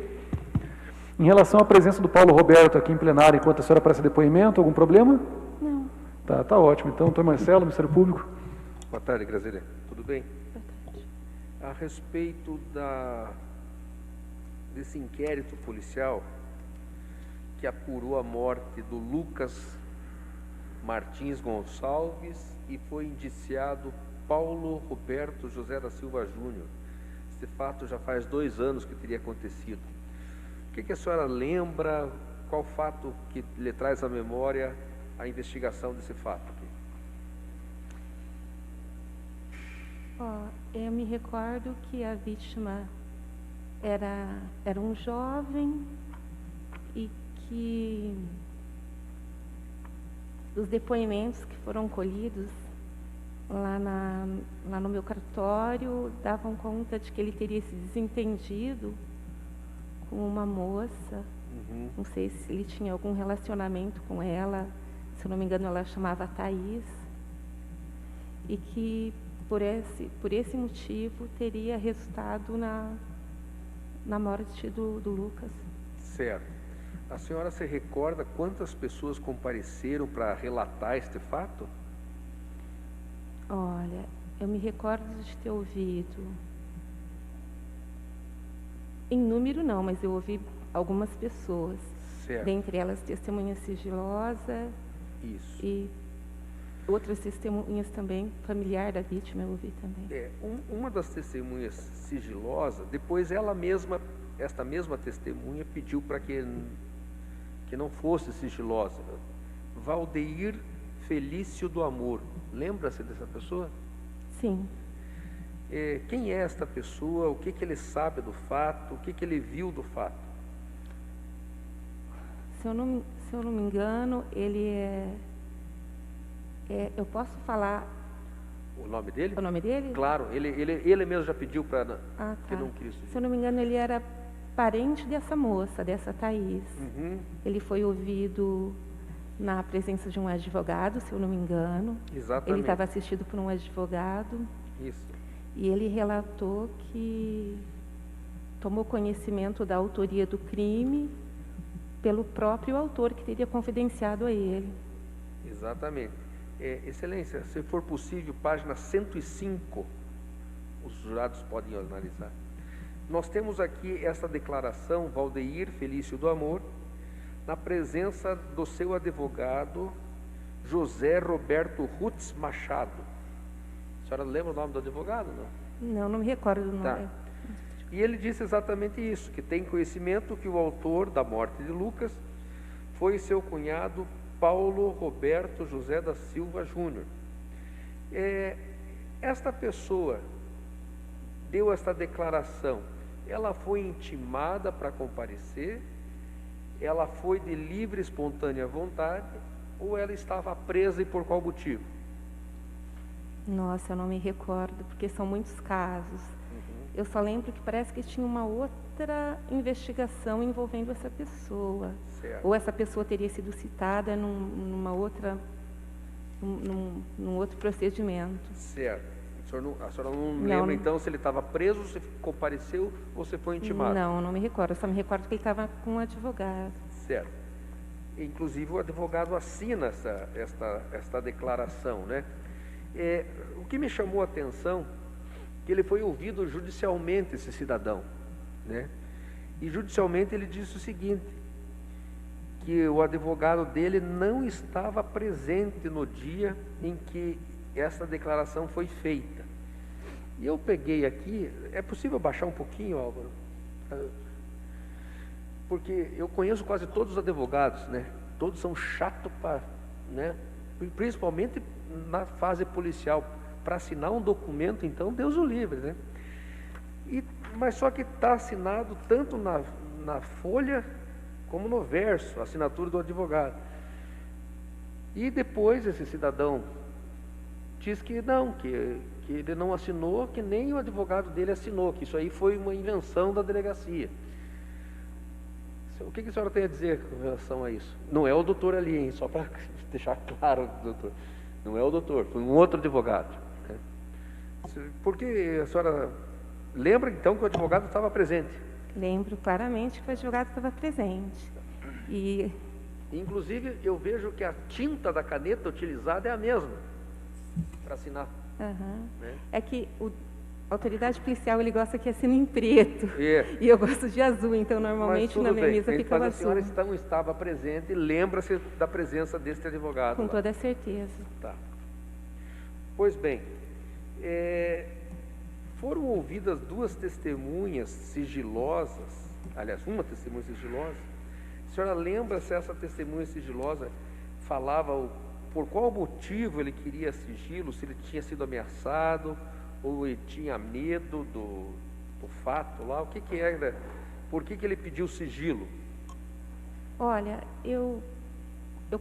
Speaker 1: Em relação à presença do Paulo Roberto aqui em plenário enquanto a senhora presta depoimento, algum problema?
Speaker 5: Não,
Speaker 1: Tá ótimo. Então, doutor Marcelo, Ministério Público.
Speaker 3: Boa tarde, Graziela. Tudo bem?
Speaker 5: boa tarde.
Speaker 3: A respeito desse inquérito policial que apurou a morte do Lucas Martins Gonçalves e foi indiciado Paulo Roberto José da Silva Júnior. Esse fato já faz 2 anos que teria acontecido. O que a senhora lembra? Qual fato que lhe traz à memória a investigação desse fato aqui?
Speaker 5: Ó, eu me recordo que a vítima era um jovem e que os depoimentos que foram colhidos lá no meu cartório davam conta de que ele teria se desentendido com uma moça. Não sei se ele tinha algum relacionamento com ela, se eu não me engano ela chamava Thaís, e que por esse motivo teria resultado na morte do Lucas.
Speaker 3: Certo. A senhora se recorda quantas pessoas compareceram para relatar este fato?
Speaker 5: Olha, eu me recordo de ter ouvido, em número não, mas eu ouvi algumas pessoas,
Speaker 3: Certo.
Speaker 5: dentre elas testemunha sigilosa
Speaker 3: Isso.
Speaker 5: e outras testemunhas também, familiar da vítima, eu ouvi também.
Speaker 3: Uma das testemunhas sigilosas, depois esta mesma testemunha pediu para que não fosse sigilosa. Valdeir Felício do Amor. Lembra-se dessa pessoa?
Speaker 5: Sim.
Speaker 3: Quem é esta pessoa? O que ele sabe do fato? O que ele viu do fato?
Speaker 5: Se eu não me engano, ele eu posso falar
Speaker 3: O nome dele?
Speaker 5: o nome dele?
Speaker 3: Claro, ele mesmo já pediu para
Speaker 5: Ah,
Speaker 3: que
Speaker 5: tá.
Speaker 3: não quis.
Speaker 5: Se eu não me engano, ele era parente dessa moça, dessa Thaís.
Speaker 3: Uhum,
Speaker 5: Ele foi ouvido na presença de um advogado, se eu não me engano.
Speaker 3: exatamente.
Speaker 5: Ele estava assistido por um advogado
Speaker 3: Isso.
Speaker 5: e ele relatou que tomou conhecimento da autoria do crime pelo próprio autor que teria confidenciado a ele.
Speaker 3: Exatamente. Excelência, se for possível, página 105, os jurados podem analisar. Nós temos aqui essa declaração, Valdeir Felício do Amor, na presença do seu advogado, José Roberto Rutz Machado. A senhora lembra o nome do advogado, não?
Speaker 5: Não me recordo do nome.
Speaker 3: Tá. E ele disse exatamente isso, que tem conhecimento que o autor da morte de Lucas foi seu cunhado Paulo Roberto José da Silva Júnior. Esta pessoa deu esta declaração, ela foi intimada para comparecer, ela foi de livre e espontânea vontade, ou ela estava presa e por qual motivo?
Speaker 5: Nossa, eu não me recordo, porque são muitos casos. Eu só lembro que parece que tinha uma outra investigação envolvendo essa pessoa.
Speaker 3: Certo.
Speaker 5: Ou essa pessoa teria sido citada num outro procedimento.
Speaker 3: Certo. A senhora não lembra, então, se ele estava preso, se compareceu ou se foi intimado?
Speaker 5: Não me recordo. Eu só me recordo que ele estava com um advogado.
Speaker 3: Certo. Inclusive, o advogado assina esta declaração, né? O que me chamou a atenção, que ele foi ouvido judicialmente, esse cidadão, né? E judicialmente ele disse o seguinte, que o advogado dele não estava presente no dia em que essa declaração foi feita. E eu peguei aqui, é possível baixar um pouquinho, Álvaro? Porque eu conheço quase todos os advogados, né? Todos são chatos, né? Principalmente na fase policial, para assinar um documento, então, Deus o livre, né? Mas só que está assinado tanto na folha como no verso, a assinatura do advogado. E depois esse cidadão diz que não, que ele não assinou, que nem o advogado dele assinou, que isso aí foi uma invenção da delegacia. O que a senhora tem a dizer com relação a isso? Não é o doutor ali, hein? Só para deixar claro, doutor. Não é o doutor, foi um outro advogado. Né? Porque a senhora lembra, então, que o advogado estava presente?
Speaker 5: Lembro claramente que o advogado estava presente. E
Speaker 3: inclusive, eu vejo que a tinta da caneta utilizada é a mesma para assinar. Né?
Speaker 5: É que a autoridade policial, ele gosta que assine em preto. E eu gosto de azul, então normalmente na minha mesa fica o azul.
Speaker 3: Mas a senhora então estava presente e lembra-se da presença deste advogado?
Speaker 5: Com
Speaker 3: lá.
Speaker 5: toda certeza.
Speaker 3: Tá. Pois bem, foram ouvidas duas testemunhas sigilosas, aliás, uma testemunha sigilosa. A senhora lembra se essa testemunha sigilosa falava por qual motivo ele queria sigilo, se ele tinha sido ameaçado, ou ele tinha medo do fato lá, o que era, por que ele pediu sigilo?
Speaker 5: Olha, eu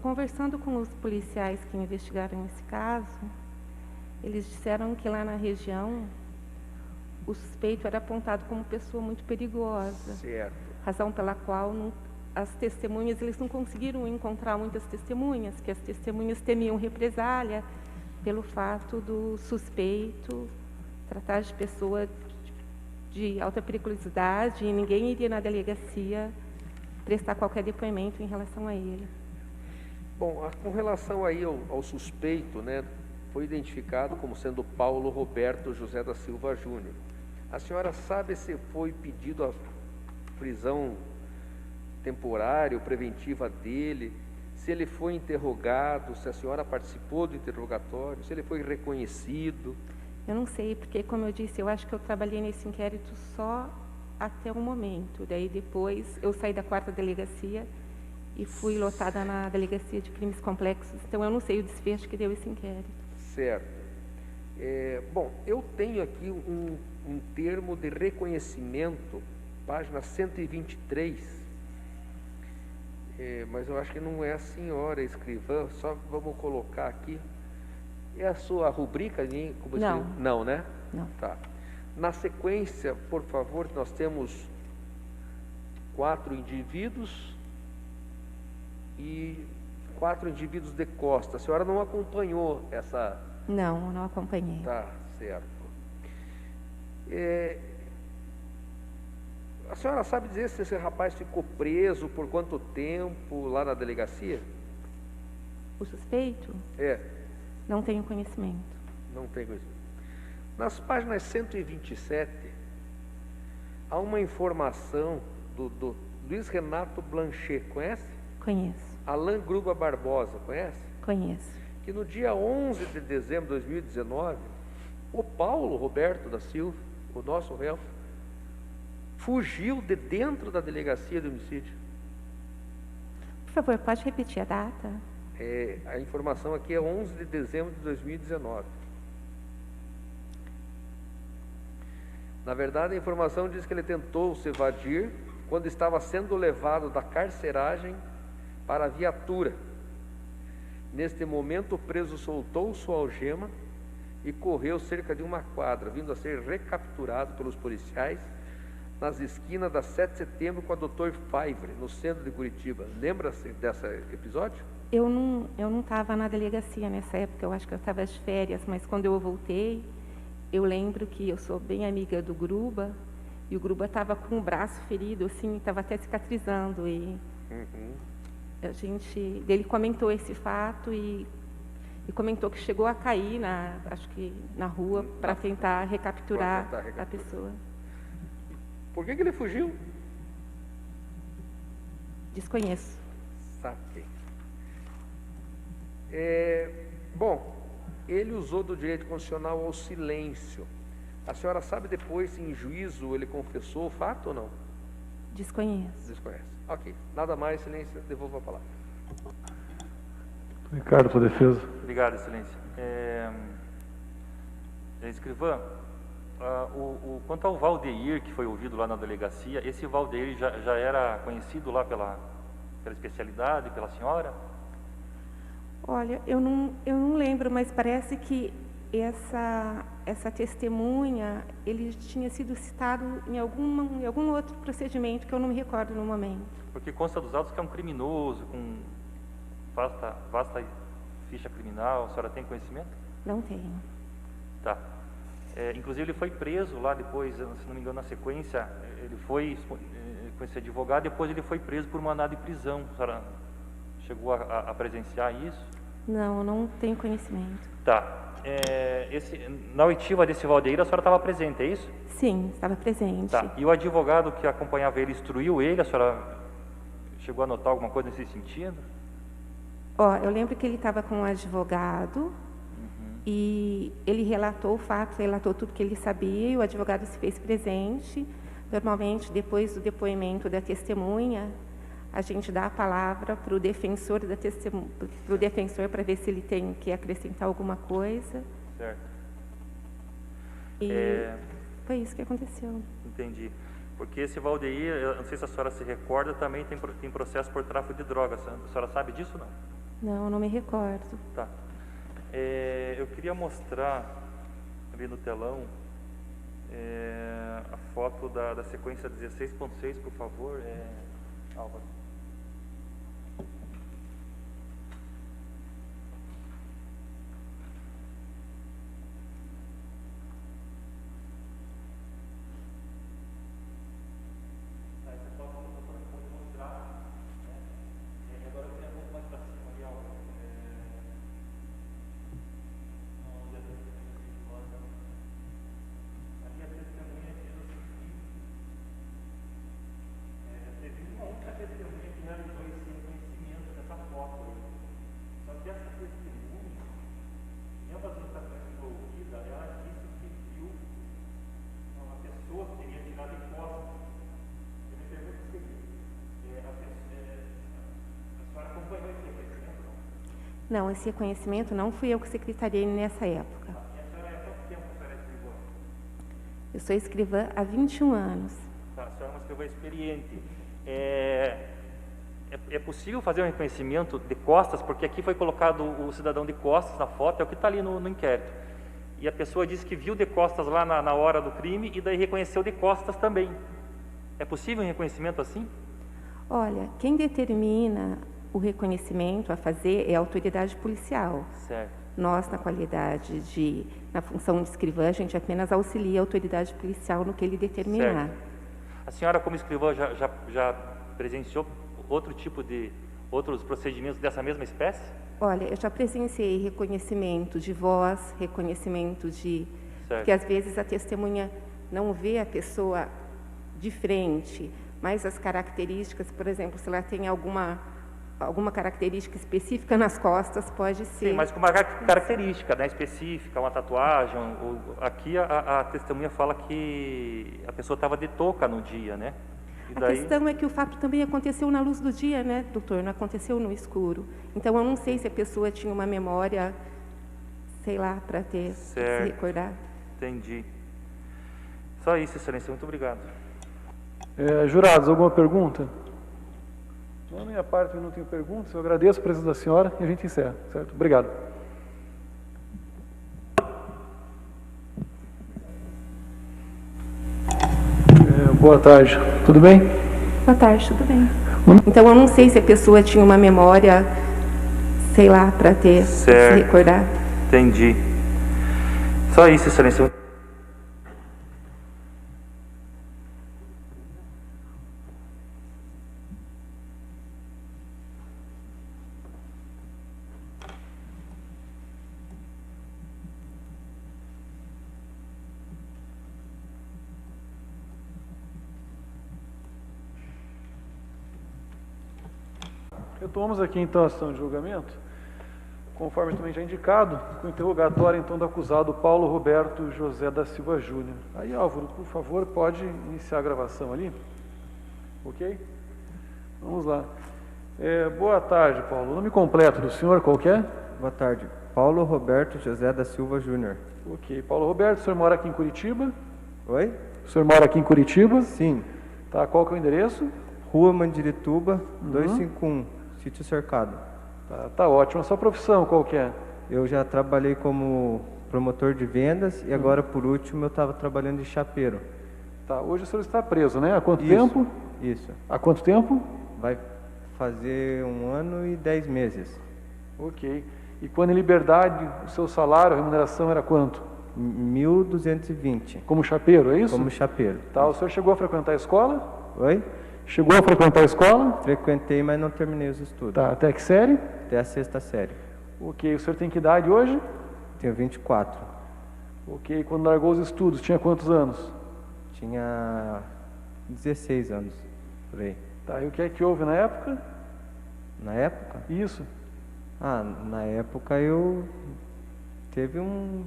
Speaker 5: conversando com os policiais que investigaram esse caso, eles disseram que lá na região o suspeito era apontado como pessoa muito perigosa.
Speaker 3: Certo.
Speaker 5: Razão pela qual as testemunhas, eles não conseguiram encontrar muitas testemunhas, que as testemunhas temiam represália pelo fato do suspeito tratar de pessoa de alta periculosidade e ninguém iria na delegacia prestar qualquer depoimento em relação a ele.
Speaker 3: Bom, com relação aí ao suspeito, né, foi identificado como sendo Paulo Roberto José da Silva Júnior. A senhora sabe se foi pedido a prisão temporária ou preventiva dele, se ele foi interrogado, se a senhora participou do interrogatório, se ele foi reconhecido?
Speaker 5: Eu não sei, porque, como eu disse, eu acho que eu trabalhei nesse inquérito só até o momento. Daí, depois, eu saí da 4ª delegacia e fui lotada na Delegacia de Crimes Complexos. Então, eu não sei o desfecho que deu esse inquérito.
Speaker 3: Certo. Bom, eu tenho aqui um termo de reconhecimento, página 123, mas eu acho que não é a senhora escrivã, só vamos colocar aqui. É a sua rubrica?
Speaker 5: Não.
Speaker 3: Não, né?
Speaker 5: Não.
Speaker 3: Tá. Na sequência, por favor, nós temos 4 indivíduos e 4 indivíduos de costa. A senhora não acompanhou essa...
Speaker 5: Não acompanhei.
Speaker 3: Tá, certo. A senhora sabe dizer se esse rapaz ficou preso por quanto tempo lá na delegacia?
Speaker 5: O suspeito? Não tenho conhecimento.
Speaker 3: Não tem conhecimento. Nas páginas 127, há uma informação do Luiz Renato Blanchet, conhece?
Speaker 5: Conheço.
Speaker 3: Alain Gruba Barbosa, conhece?
Speaker 5: Conheço.
Speaker 3: Que no dia 11 de dezembro de 2019, o Paulo Roberto da Silva, o nosso réu, fugiu de dentro da delegacia de homicídio.
Speaker 5: Por favor, pode repetir a data?
Speaker 3: A informação aqui é 11 de dezembro de 2019. Na verdade, a informação diz que ele tentou se evadir quando estava sendo levado da carceragem para a viatura. Neste momento, o preso soltou sua algema e correu cerca de uma quadra, vindo a ser recapturado pelos policiais nas esquinas da 7 de setembro com a Dr. Favre, no centro de Curitiba. Lembra-se desse episódio?
Speaker 5: Eu não estava na delegacia nessa época, eu acho que eu estava de férias, mas quando eu voltei, eu lembro que eu sou bem amiga do Gruba, e o Gruba estava com o braço ferido, assim, estava até cicatrizando, e ele comentou esse fato e comentou que chegou a cair, acho que na rua, para tentar recapturar a pessoa.
Speaker 3: Por que ele fugiu?
Speaker 5: Desconheço.
Speaker 3: Saquei. Bom, ele usou do direito constitucional ao silêncio. A senhora sabe depois se em juízo ele confessou o fato ou não?
Speaker 5: Desconheço.
Speaker 3: Desconhece. Ok. Nada mais, silêncio, devolvo a palavra.
Speaker 1: Ricardo, sua defesa.
Speaker 4: Obrigado, excelência. Escrivã, quanto ao Valdeir, que foi ouvido lá na delegacia, esse Valdeir já era conhecido lá pela especialidade, pela senhora?
Speaker 5: Olha, eu não lembro, mas parece que essa testemunha, ele tinha sido citado em algum outro procedimento que eu não me recordo no momento.
Speaker 4: Porque consta dos autos que é um criminoso, com vasta ficha criminal, a senhora tem conhecimento?
Speaker 5: Não tenho.
Speaker 4: Tá. Inclusive ele foi preso lá depois, se não me engano, na sequência, ele foi com esse advogado, depois ele foi preso por mandado de prisão. A senhora chegou a presenciar isso?
Speaker 5: Não, não tenho conhecimento.
Speaker 4: Tá. Na oitiva desse Valdeir, a senhora estava presente, é isso?
Speaker 5: Sim, estava presente.
Speaker 4: Tá. E o advogado que acompanhava ele instruiu ele, a senhora chegou a notar alguma coisa nesse sentido?
Speaker 5: Eu lembro que ele estava com um advogado e ele relatou o fato, relatou tudo que ele sabia e o advogado se fez presente. Normalmente, depois do depoimento da testemunha, a gente dá a palavra para o defensor para ver se ele tem que acrescentar alguma coisa.
Speaker 4: Certo.
Speaker 5: E foi isso que aconteceu.
Speaker 4: Entendi. Porque esse Valdeir, eu não sei se a senhora se recorda, também tem processo por tráfico de drogas. A senhora sabe disso ou não?
Speaker 5: Não, não me recordo.
Speaker 4: Tá. Eu queria mostrar ali no telão a foto da sequência 16.6, por favor, Álvaro.
Speaker 5: Não, esse reconhecimento não fui eu que secretariei nessa época. Eu sou escrivã há 21 anos.
Speaker 4: Tá, a senhora é uma escrivã experiente. É possível fazer um reconhecimento de costas, porque aqui foi colocado o cidadão de costas na foto, é o que está ali no inquérito. E a pessoa disse que viu de costas lá na hora do crime e daí reconheceu de costas também. É possível um reconhecimento assim?
Speaker 5: Olha, quem determina o reconhecimento a fazer é a autoridade policial.
Speaker 4: Certo.
Speaker 5: Nós, na função de escrivã, a gente apenas auxilia a autoridade policial no que ele determinar.
Speaker 4: Certo. A senhora, como escrivã, já presenciou outros procedimentos dessa mesma espécie?
Speaker 5: Olha, eu já presenciei reconhecimento de voz, reconhecimento de...
Speaker 4: Certo.
Speaker 5: Porque às vezes a testemunha não vê a pessoa de frente, mas as características, por exemplo, se ela tem alguma característica específica nas costas, pode ser.
Speaker 4: Sim, mas com uma característica, né, específica, uma tatuagem. Aqui a testemunha fala que a pessoa estava de touca no dia, né?
Speaker 5: A questão é que o fato também aconteceu na luz do dia, né, doutor? Não aconteceu no escuro. Então, eu não sei se a pessoa tinha uma memória, sei lá, para se recordar.
Speaker 4: Entendi. Só isso, excelência. Muito obrigado.
Speaker 1: Jurados, alguma pergunta? Da minha parte, eu não tenho perguntas. Eu agradeço a presença da senhora e a gente encerra, certo? Obrigado. Boa tarde, tudo bem?
Speaker 5: Boa tarde, tudo bem. Então, eu não sei se a pessoa tinha uma memória, sei lá, para se recordar.
Speaker 4: Entendi. Só isso, excelência.
Speaker 1: Retomamos aqui então a sessão de julgamento, conforme também já indicado, com o interrogatório então do acusado Paulo Roberto José da Silva Júnior. Aí, Álvaro, por favor, pode iniciar a gravação ali. Ok? Vamos lá. Boa tarde, Paulo. O nome completo do senhor qual que é?
Speaker 6: Boa tarde. Paulo Roberto José da Silva Júnior.
Speaker 1: Ok. Paulo Roberto, o senhor mora aqui em Curitiba?
Speaker 6: Oi?
Speaker 1: O senhor mora aqui em Curitiba?
Speaker 6: Sim.
Speaker 1: Tá, qual que é o endereço?
Speaker 6: Rua Mandirituba, 251, Sítio Cercado.
Speaker 1: Tá ótimo. A sua profissão qual que é?
Speaker 6: Eu já trabalhei como promotor de vendas e agora, por último, eu estava trabalhando de chapeiro.
Speaker 1: Tá, hoje o senhor está preso, né? Há quanto
Speaker 6: Isso,
Speaker 1: tempo?
Speaker 6: Isso.
Speaker 1: Há quanto tempo?
Speaker 6: Vai fazer 1 ano e 10 meses.
Speaker 1: Ok. E quando em liberdade, o seu salário, a remuneração era quanto?
Speaker 6: 1.220.
Speaker 1: Como chapeiro, é isso?
Speaker 6: Como chapeiro.
Speaker 1: Tá, o senhor chegou a frequentar a escola?
Speaker 6: Oi?
Speaker 1: Chegou a frequentar a escola?
Speaker 6: Frequentei, mas não terminei os estudos.
Speaker 1: Tá, até que série?
Speaker 6: Até a 6ª série.
Speaker 1: Ok, o senhor tem que idade hoje?
Speaker 6: Tenho 24.
Speaker 1: Ok, quando largou os estudos, tinha quantos anos?
Speaker 6: Tinha 16 anos, por aí.
Speaker 1: Tá, e o que é que houve na época?
Speaker 6: Na época?
Speaker 1: Isso.
Speaker 6: Na época eu teve um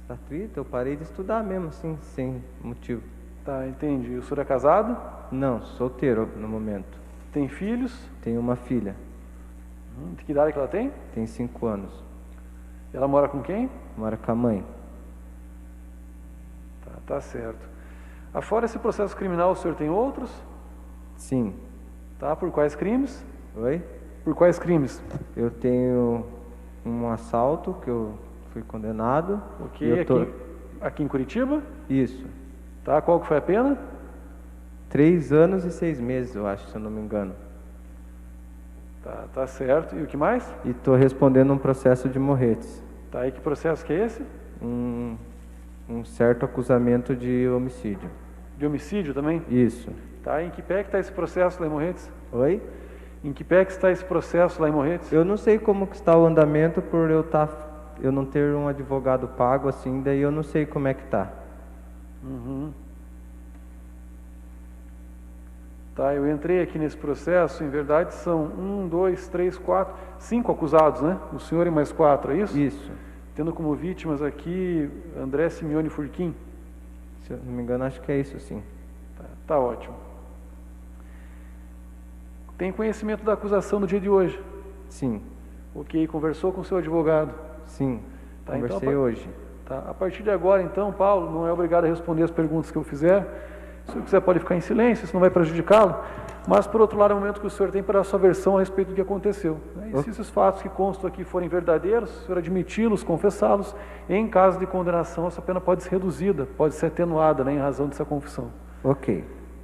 Speaker 6: atrito, eu parei de estudar mesmo, assim, sem motivo.
Speaker 1: Tá, entendi. O senhor é casado?
Speaker 6: Não, solteiro no momento.
Speaker 1: Tem filhos?
Speaker 6: Tenho uma filha,
Speaker 1: De que idade que ela tem?
Speaker 6: tem 5 anos.
Speaker 1: Ela mora com quem?
Speaker 6: Mora com a mãe.
Speaker 1: Tá certo. Afora esse processo criminal, o senhor tem outros?
Speaker 6: Sim.
Speaker 1: Tá, por quais crimes?
Speaker 6: Oi?
Speaker 1: Por quais crimes?
Speaker 6: Eu tenho um assalto que eu fui condenado.
Speaker 1: Ok,
Speaker 6: E eu tô...
Speaker 1: aqui em Curitiba?
Speaker 6: Isso.
Speaker 1: Tá, qual que foi a pena?
Speaker 6: 3 anos e 6 meses, eu acho, se eu não me engano.
Speaker 1: Tá certo. E o que mais?
Speaker 6: E estou respondendo um processo de morretes.
Speaker 1: Tá, e que processo que é esse?
Speaker 6: Um certo acusamento de homicídio.
Speaker 1: De homicídio também?
Speaker 6: Isso.
Speaker 1: Tá, em que pé que está esse processo lá em Morretes?
Speaker 6: Oi?
Speaker 1: Em que pé que está esse processo lá em Morretes?
Speaker 6: Eu não sei como que está o andamento por eu não ter um advogado pago assim, daí eu não sei como é que está.
Speaker 1: Tá, eu entrei aqui nesse processo, em verdade são 5 acusados, né? O senhor e mais 4, é isso?
Speaker 6: Isso.
Speaker 1: Tendo como vítimas aqui André Simeone Furquim.
Speaker 6: Se eu não me engano, acho que é isso sim.
Speaker 1: Tá ótimo. Tem conhecimento da acusação no dia de hoje?
Speaker 6: Sim.
Speaker 1: Ok, conversou com o seu advogado?
Speaker 6: Sim.
Speaker 1: Tá,
Speaker 6: Conversei
Speaker 1: então,
Speaker 6: hoje.
Speaker 1: Tá, a partir de agora, então, Paulo, não é obrigado a responder as perguntas que eu fizer. Se o quiser, pode ficar em silêncio, isso não vai prejudicá-lo. Mas, por outro lado, é o momento que o senhor tem para dar a sua versão a respeito do que aconteceu. E se esses fatos que constam aqui forem verdadeiros, o senhor admiti-los, confessá-los, em caso de condenação, essa pena pode ser reduzida, pode ser atenuada, né, em razão dessa confissão.
Speaker 6: Ok.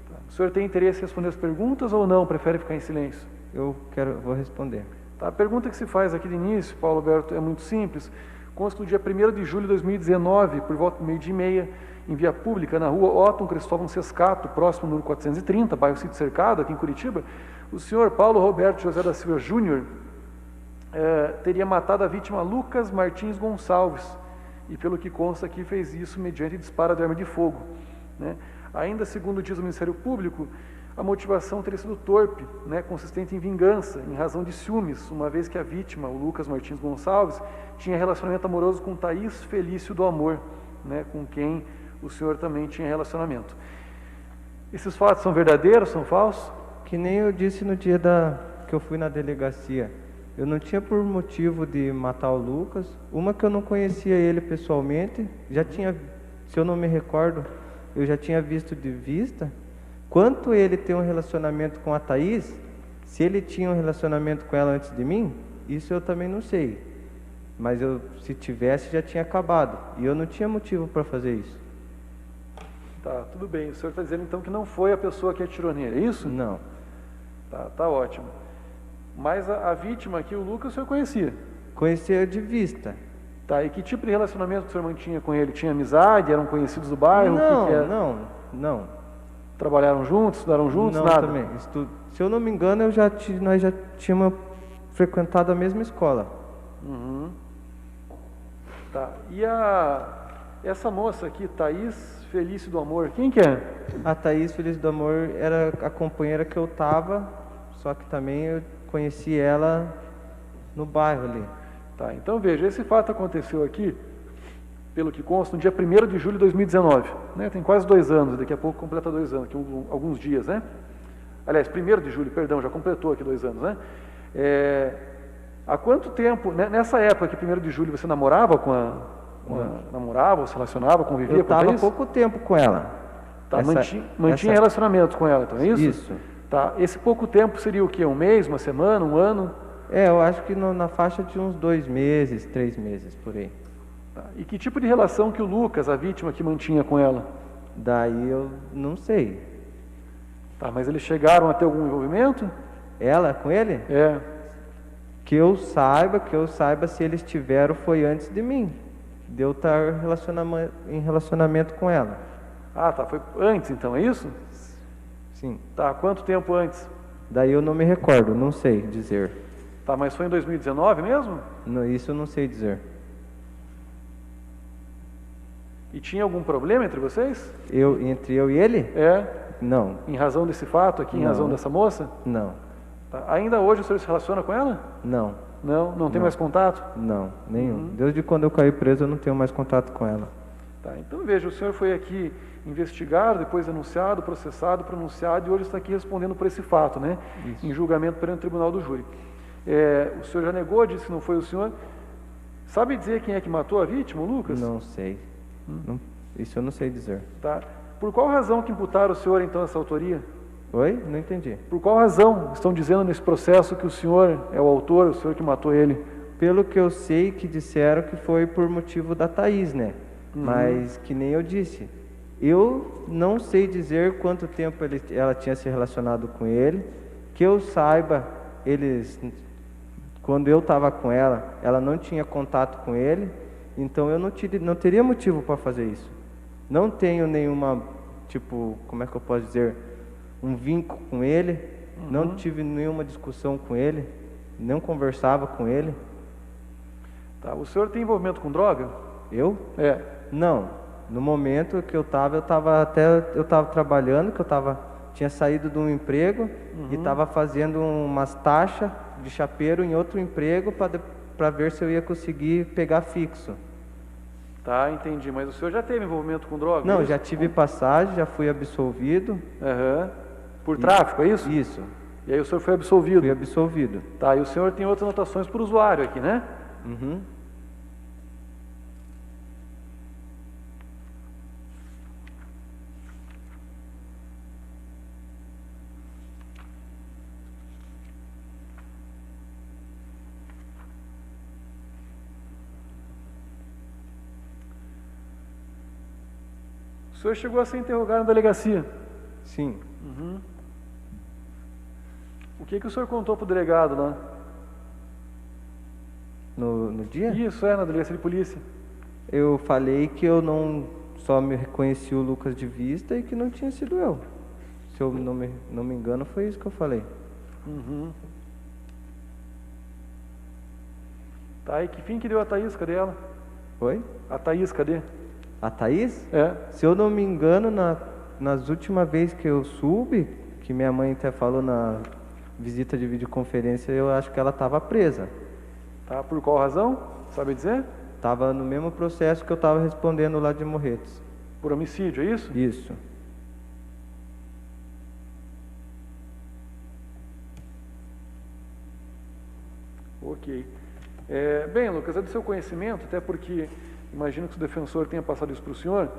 Speaker 1: Tá. O senhor tem interesse em responder as perguntas ou não? Prefere ficar em silêncio?
Speaker 6: Vou responder.
Speaker 1: Tá, a pergunta que se faz aqui de início, Paulo Alberto, é muito simples. Consta no dia 1º de julho de 2019, por volta do 12h30, em via pública, na rua Otton Cristóvão Sescato, próximo ao número 430, bairro Sítio Cercado, aqui em Curitiba, o senhor Paulo Roberto José da Silva Júnior teria matado a vítima Lucas Martins Gonçalves, e pelo que consta aqui, fez isso mediante disparo de arma de fogo, né? Ainda segundo diz o Ministério Público, a motivação teria sido torpe, né, consistente em vingança, em razão de ciúmes, uma vez que a vítima, o Lucas Martins Gonçalves, tinha relacionamento amoroso com Thaís Felício do Amor, né, com quem o senhor também tinha relacionamento. Esses fatos são verdadeiros, são falsos?
Speaker 6: Que nem eu disse no dia que eu fui na delegacia. Eu não tinha por motivo de matar o Lucas. Uma que eu não conhecia ele pessoalmente, se eu não me recordo, eu já tinha visto de vista. Quanto ele tem um relacionamento com a Thaís, se ele tinha um relacionamento com ela antes de mim, isso eu também não sei. Mas se tivesse, já tinha acabado. E eu não tinha motivo para fazer isso.
Speaker 1: Tá, tudo bem. O senhor está dizendo então que não foi a pessoa que atirou nele, é isso?
Speaker 6: Não.
Speaker 1: Tá ótimo. Mas a vítima aqui, o Lucas, o senhor conhecia?
Speaker 6: Conhecia de vista.
Speaker 1: Tá, e que tipo de relacionamento que o senhor mantinha com ele? Tinha amizade? Eram conhecidos do bairro?
Speaker 6: Não.
Speaker 1: Trabalharam juntos? Estudaram juntos?
Speaker 6: Não,
Speaker 1: nada?
Speaker 6: também. Se eu não me engano, nós já tínhamos frequentado a mesma escola.
Speaker 1: Uhum. Tá, e essa moça aqui, Thaís Felício do Amor, quem que é?
Speaker 6: A Thaís Felício do Amor era a companheira que eu tava, só que também eu conheci ela no bairro ali.
Speaker 1: Tá, então veja, esse fato aconteceu aqui, pelo que consta, no dia 1º de julho de 2019, né? Tem quase 2 anos, daqui a pouco completa 2 anos, aqui alguns dias, né? Aliás, 1º de julho, perdão, já completou aqui 2 anos, né? Há quanto tempo, nessa época que 1º de julho, você namorava namorava, ou se relacionava, convivia
Speaker 6: Eu
Speaker 1: com ela?
Speaker 6: estava pouco tempo com ela.
Speaker 1: Tá, mantinha relacionamento com ela, então, é isso?
Speaker 6: Isso.
Speaker 1: Tá, esse pouco tempo seria o quê? Um mês, uma semana, um ano?
Speaker 6: Eu acho que na faixa de uns 2 meses, 3 meses, por aí.
Speaker 1: Tá. E que tipo de relação que o Lucas, a vítima, que mantinha com ela?
Speaker 6: Daí eu não sei.
Speaker 1: Tá, mas eles chegaram a ter algum envolvimento?
Speaker 6: Ela com ele?
Speaker 1: É.
Speaker 6: Que eu saiba se eles tiveram foi antes de mim. De eu estar em relacionamento com ela.
Speaker 1: Ah, tá, foi antes então, é isso?
Speaker 6: Sim.
Speaker 1: Tá, quanto tempo antes?
Speaker 6: Daí eu não me recordo, não sei dizer.
Speaker 1: Tá, mas foi em 2019 mesmo?
Speaker 6: Isso eu não sei dizer.
Speaker 1: E tinha algum problema entre vocês?
Speaker 6: Entre eu e ele?
Speaker 1: É.
Speaker 6: Não.
Speaker 1: Em razão desse fato aqui, em razão dessa moça?
Speaker 6: Não.
Speaker 1: Tá. Ainda hoje o senhor se relaciona com ela?
Speaker 6: Não.
Speaker 1: Não tem mais contato?
Speaker 6: Não, nenhum. Desde quando eu caí preso eu não tenho mais contato com ela.
Speaker 1: Tá, então veja, o senhor foi aqui investigado, depois denunciado, processado, pronunciado e hoje está aqui respondendo por esse fato, né? Isso. Em julgamento perante o tribunal do júri. O senhor já negou, disse que não foi o senhor. Sabe dizer quem é que matou a vítima, o Lucas?
Speaker 6: Não sei. Isso eu não sei dizer.
Speaker 1: Tá. Por qual razão que imputaram o senhor então essa autoria?
Speaker 6: Oi? Não entendi.
Speaker 1: Por qual razão estão dizendo nesse processo que o senhor é o autor, o senhor que matou ele?
Speaker 6: Pelo que eu sei que disseram que foi por motivo da Thaís, né? Mas que nem eu disse. Eu não sei dizer quanto tempo ela tinha se relacionado com ele. Que eu saiba, quando eu estava com ela não tinha contato com ele. Então eu não teria motivo para fazer isso. Não tenho nenhuma, como é que eu posso dizer, um vínculo com ele. Não tive nenhuma discussão com ele. Não conversava com ele.
Speaker 1: Tá, o senhor tem envolvimento com droga?
Speaker 6: Eu?
Speaker 1: É.
Speaker 6: Não. No momento que eu estava trabalhando, que tinha saído de um emprego e estava fazendo umas taxas de chapeiro em outro emprego para ver se eu ia conseguir pegar fixo.
Speaker 1: Tá, entendi. Mas o senhor já teve envolvimento com droga?
Speaker 6: Não, já tive passagem, já fui absolvido.
Speaker 1: Por tráfico, é isso?
Speaker 6: Isso.
Speaker 1: E aí o senhor foi absolvido?
Speaker 6: Fui absolvido.
Speaker 1: Tá, e o senhor tem outras anotações por usuário aqui, né? O senhor chegou a ser interrogado na delegacia?
Speaker 6: Sim.
Speaker 1: O que o senhor contou para o delegado lá?
Speaker 6: No dia?
Speaker 1: Isso, na delegacia de polícia.
Speaker 6: Eu falei que eu só me reconheci o Lucas de vista e que não tinha sido eu. Se eu não me engano, foi isso que eu falei.
Speaker 1: Tá, e que fim que deu a Thaís? Cadê ela?
Speaker 6: Oi?
Speaker 1: A Thaís, cadê?
Speaker 6: A Thaís?
Speaker 1: É.
Speaker 6: Se eu não me engano, nas últimas vezes que eu soube, que minha mãe até falou na visita de videoconferência, eu acho que ela estava presa.
Speaker 1: Tá, por qual razão? Sabe dizer?
Speaker 6: Estava no mesmo processo que eu estava respondendo lá de Morretes.
Speaker 1: Por homicídio, é isso?
Speaker 6: Isso.
Speaker 1: Ok. Bem, Lucas, é do seu conhecimento, até porque imagino que o defensor tenha passado isso para o senhor.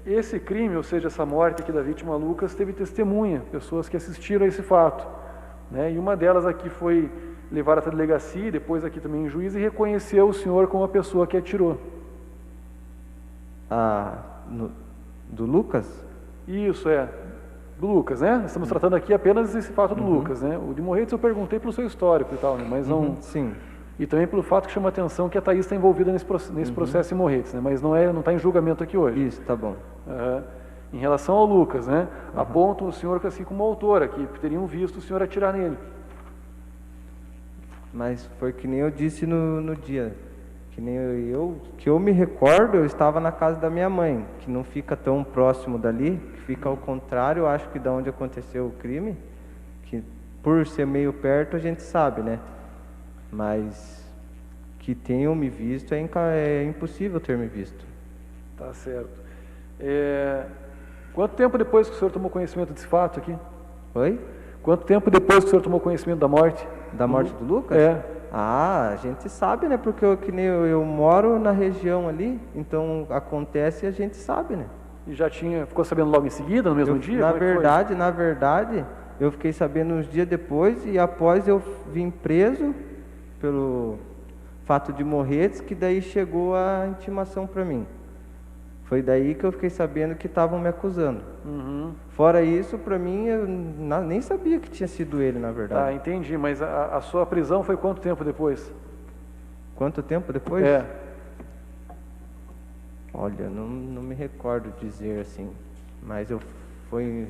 Speaker 1: Esse crime, ou seja, essa morte aqui da vítima Lucas, teve testemunha, pessoas que assistiram a esse fato, né? E uma delas aqui foi levada até a delegacia, depois aqui também em juiz, e reconheceu o senhor como a pessoa que atirou.
Speaker 6: Do Lucas?
Speaker 1: Isso, do Lucas, né? Estamos tratando aqui apenas desse fato do Lucas, né? O de Morretes eu perguntei pelo seu histórico e tal, né? Mas não...
Speaker 6: Sim.
Speaker 1: E também pelo fato que chama a atenção que a Thaís está envolvida nesse processo em Morretes, né? Mas não está em julgamento aqui hoje.
Speaker 6: Isso, tá bom.
Speaker 1: Em relação ao Lucas, né? Apontam o senhor assim como autora, que teriam visto o senhor atirar nele.
Speaker 6: Mas foi que nem eu disse no dia. Que eu me recordo, eu estava na casa da minha mãe, que não fica tão próximo dali, que fica ao contrário, eu acho que da onde aconteceu o crime, que por ser meio perto a gente sabe, né? Mas que tenham me visto é impossível ter me visto.
Speaker 1: Tá certo. Quanto tempo depois que o senhor tomou conhecimento desse fato aqui?
Speaker 6: Oi?
Speaker 1: Quanto tempo depois que o senhor tomou conhecimento da morte?
Speaker 6: Da morte do Lucas?
Speaker 1: É.
Speaker 6: Ah, a gente sabe, né? Porque que nem eu moro na região ali, então acontece e a gente sabe, né?
Speaker 1: E já ficou sabendo logo em seguida, no mesmo dia?
Speaker 6: Na
Speaker 1: Como é que foi?
Speaker 6: verdade, eu fiquei sabendo uns dias depois e após eu vim preso pelo fato de Morretes, que daí chegou a intimação para mim. Foi daí que eu fiquei sabendo que estavam me acusando.
Speaker 1: Uhum.
Speaker 6: Fora isso, para mim, eu nem sabia que tinha sido ele, na
Speaker 1: Tá,
Speaker 6: verdade.
Speaker 1: entendi. Mas a sua prisão foi quanto tempo depois?
Speaker 6: Quanto tempo depois?
Speaker 1: É.
Speaker 6: Olha, não me recordo dizer assim, mas foi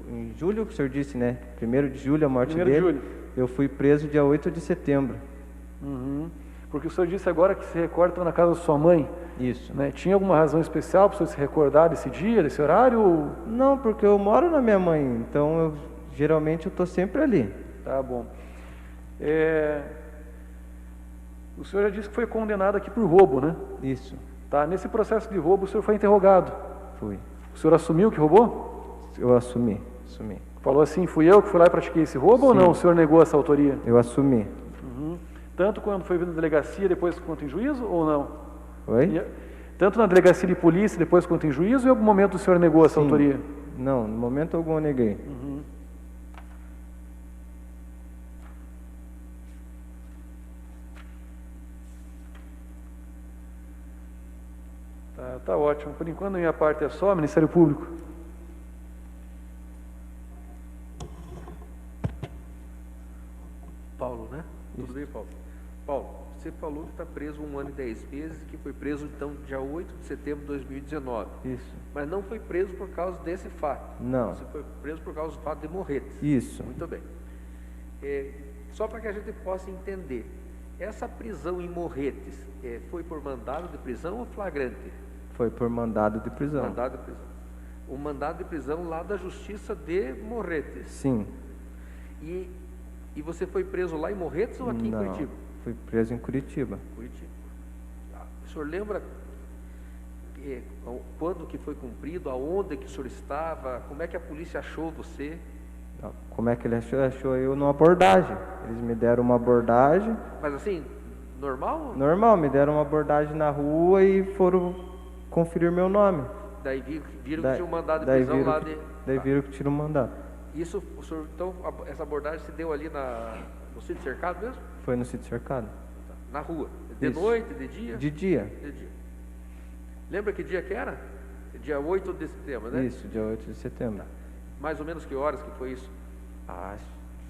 Speaker 6: em julho que o senhor disse, né? 1º de julho a morte
Speaker 1: 1º de
Speaker 6: dele.
Speaker 1: julho.
Speaker 6: Eu fui preso dia 8 de setembro.
Speaker 1: Uhum. Porque o senhor disse agora que se recorda estava na casa da sua mãe,
Speaker 6: Isso.
Speaker 1: né? Tinha alguma razão especial para o senhor se recordar desse dia, desse horário? Ou...
Speaker 6: Não, porque eu moro na minha mãe, então geralmente eu tô sempre ali.
Speaker 1: Tá bom. O senhor já disse que foi condenado aqui por roubo, né?
Speaker 6: Isso,
Speaker 1: Tá. Nesse processo de roubo, o senhor foi interrogado.
Speaker 6: fui.
Speaker 1: O senhor assumiu que roubou?
Speaker 6: Eu assumi.
Speaker 1: Falou assim, fui eu que fui lá e pratiquei esse roubo ou
Speaker 6: Sim.
Speaker 1: não? O senhor negou essa autoria?
Speaker 6: Eu assumi.
Speaker 1: Tanto quando foi vindo na delegacia, depois quanto em juízo ou não?
Speaker 6: Oi?
Speaker 1: Tanto na delegacia de polícia, depois quanto em juízo, ou em algum momento o senhor negou essa
Speaker 6: Sim.
Speaker 1: autoria?
Speaker 6: Não, no momento algum eu neguei.
Speaker 1: Tá ótimo. Por enquanto, a minha parte é só, Ministério Público.
Speaker 3: Paulo, né? Tudo bem, Paulo? Paulo, você falou que está preso 1 ano e 10 meses e que foi preso, então, dia 8 de setembro de 2019.
Speaker 6: Isso.
Speaker 3: Mas não foi preso por causa desse fato.
Speaker 6: Não.
Speaker 3: Você foi preso por causa do fato de Morretes.
Speaker 6: Isso.
Speaker 3: Muito bem. Só para que a gente possa entender, essa prisão em Morretes foi por mandado de prisão ou flagrante?
Speaker 6: Foi por mandado de prisão.
Speaker 3: Mandado de prisão. O mandado de prisão lá da Justiça de Morretes.
Speaker 6: Sim.
Speaker 3: E você foi preso lá em Morretes ou aqui em
Speaker 6: Não,
Speaker 3: Curitiba?
Speaker 6: fui preso em Curitiba.
Speaker 3: Curitiba. O senhor lembra quando que foi cumprido, aonde que o senhor estava, como é que a polícia achou você?
Speaker 6: Como é que ele achou? Achou eu numa abordagem. Eles me deram uma abordagem.
Speaker 3: Mas assim, normal?
Speaker 6: Normal, me deram uma abordagem na rua e foram conferir meu nome.
Speaker 3: Daí viram que tinha um mandado de
Speaker 6: daí
Speaker 3: prisão
Speaker 6: viram
Speaker 3: lá
Speaker 6: que,
Speaker 3: de...
Speaker 6: Daí viram que tinha um mandado.
Speaker 3: Isso, o senhor, então, essa abordagem se deu ali no sítio cercado mesmo?
Speaker 6: Foi no sítio cercado.
Speaker 3: Na rua? De
Speaker 6: Isso.
Speaker 3: noite, de dia?
Speaker 6: De dia.
Speaker 3: De dia. Lembra que dia que era? Dia 8 de setembro, né?
Speaker 6: Isso, dia 8 de setembro.
Speaker 3: Mais ou menos que horas que foi isso?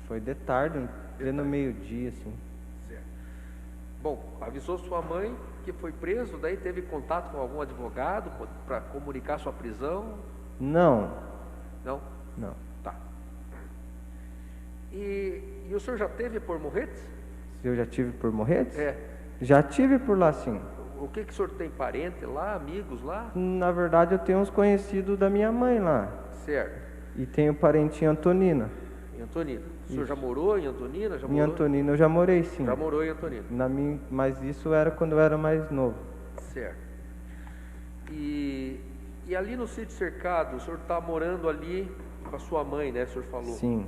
Speaker 6: Foi de tarde, no meio-dia, assim.
Speaker 3: Certo. Bom, avisou sua mãe que foi preso, daí teve contato com algum advogado para comunicar sua prisão?
Speaker 6: Não,
Speaker 3: Não?
Speaker 6: não.
Speaker 3: Tá. E o senhor já teve por Morretes?
Speaker 6: Eu já tive por Morretes?
Speaker 3: É.
Speaker 6: Já tive por lá, sim.
Speaker 3: O que o senhor tem parente lá, amigos lá?
Speaker 6: Na verdade, eu tenho uns conhecidos da minha mãe lá.
Speaker 3: Certo.
Speaker 6: E tenho parente em Antonina.
Speaker 3: Em Antonina. O senhor já morou em Antonina? Já
Speaker 6: Em
Speaker 3: morou?
Speaker 6: Antonina eu já morei, sim.
Speaker 3: Já morou em Antonina.
Speaker 6: Mas isso era quando eu era mais novo.
Speaker 3: Certo. E ali no sítio cercado, o senhor está morando ali com a sua mãe, né? O senhor falou.
Speaker 6: Sim,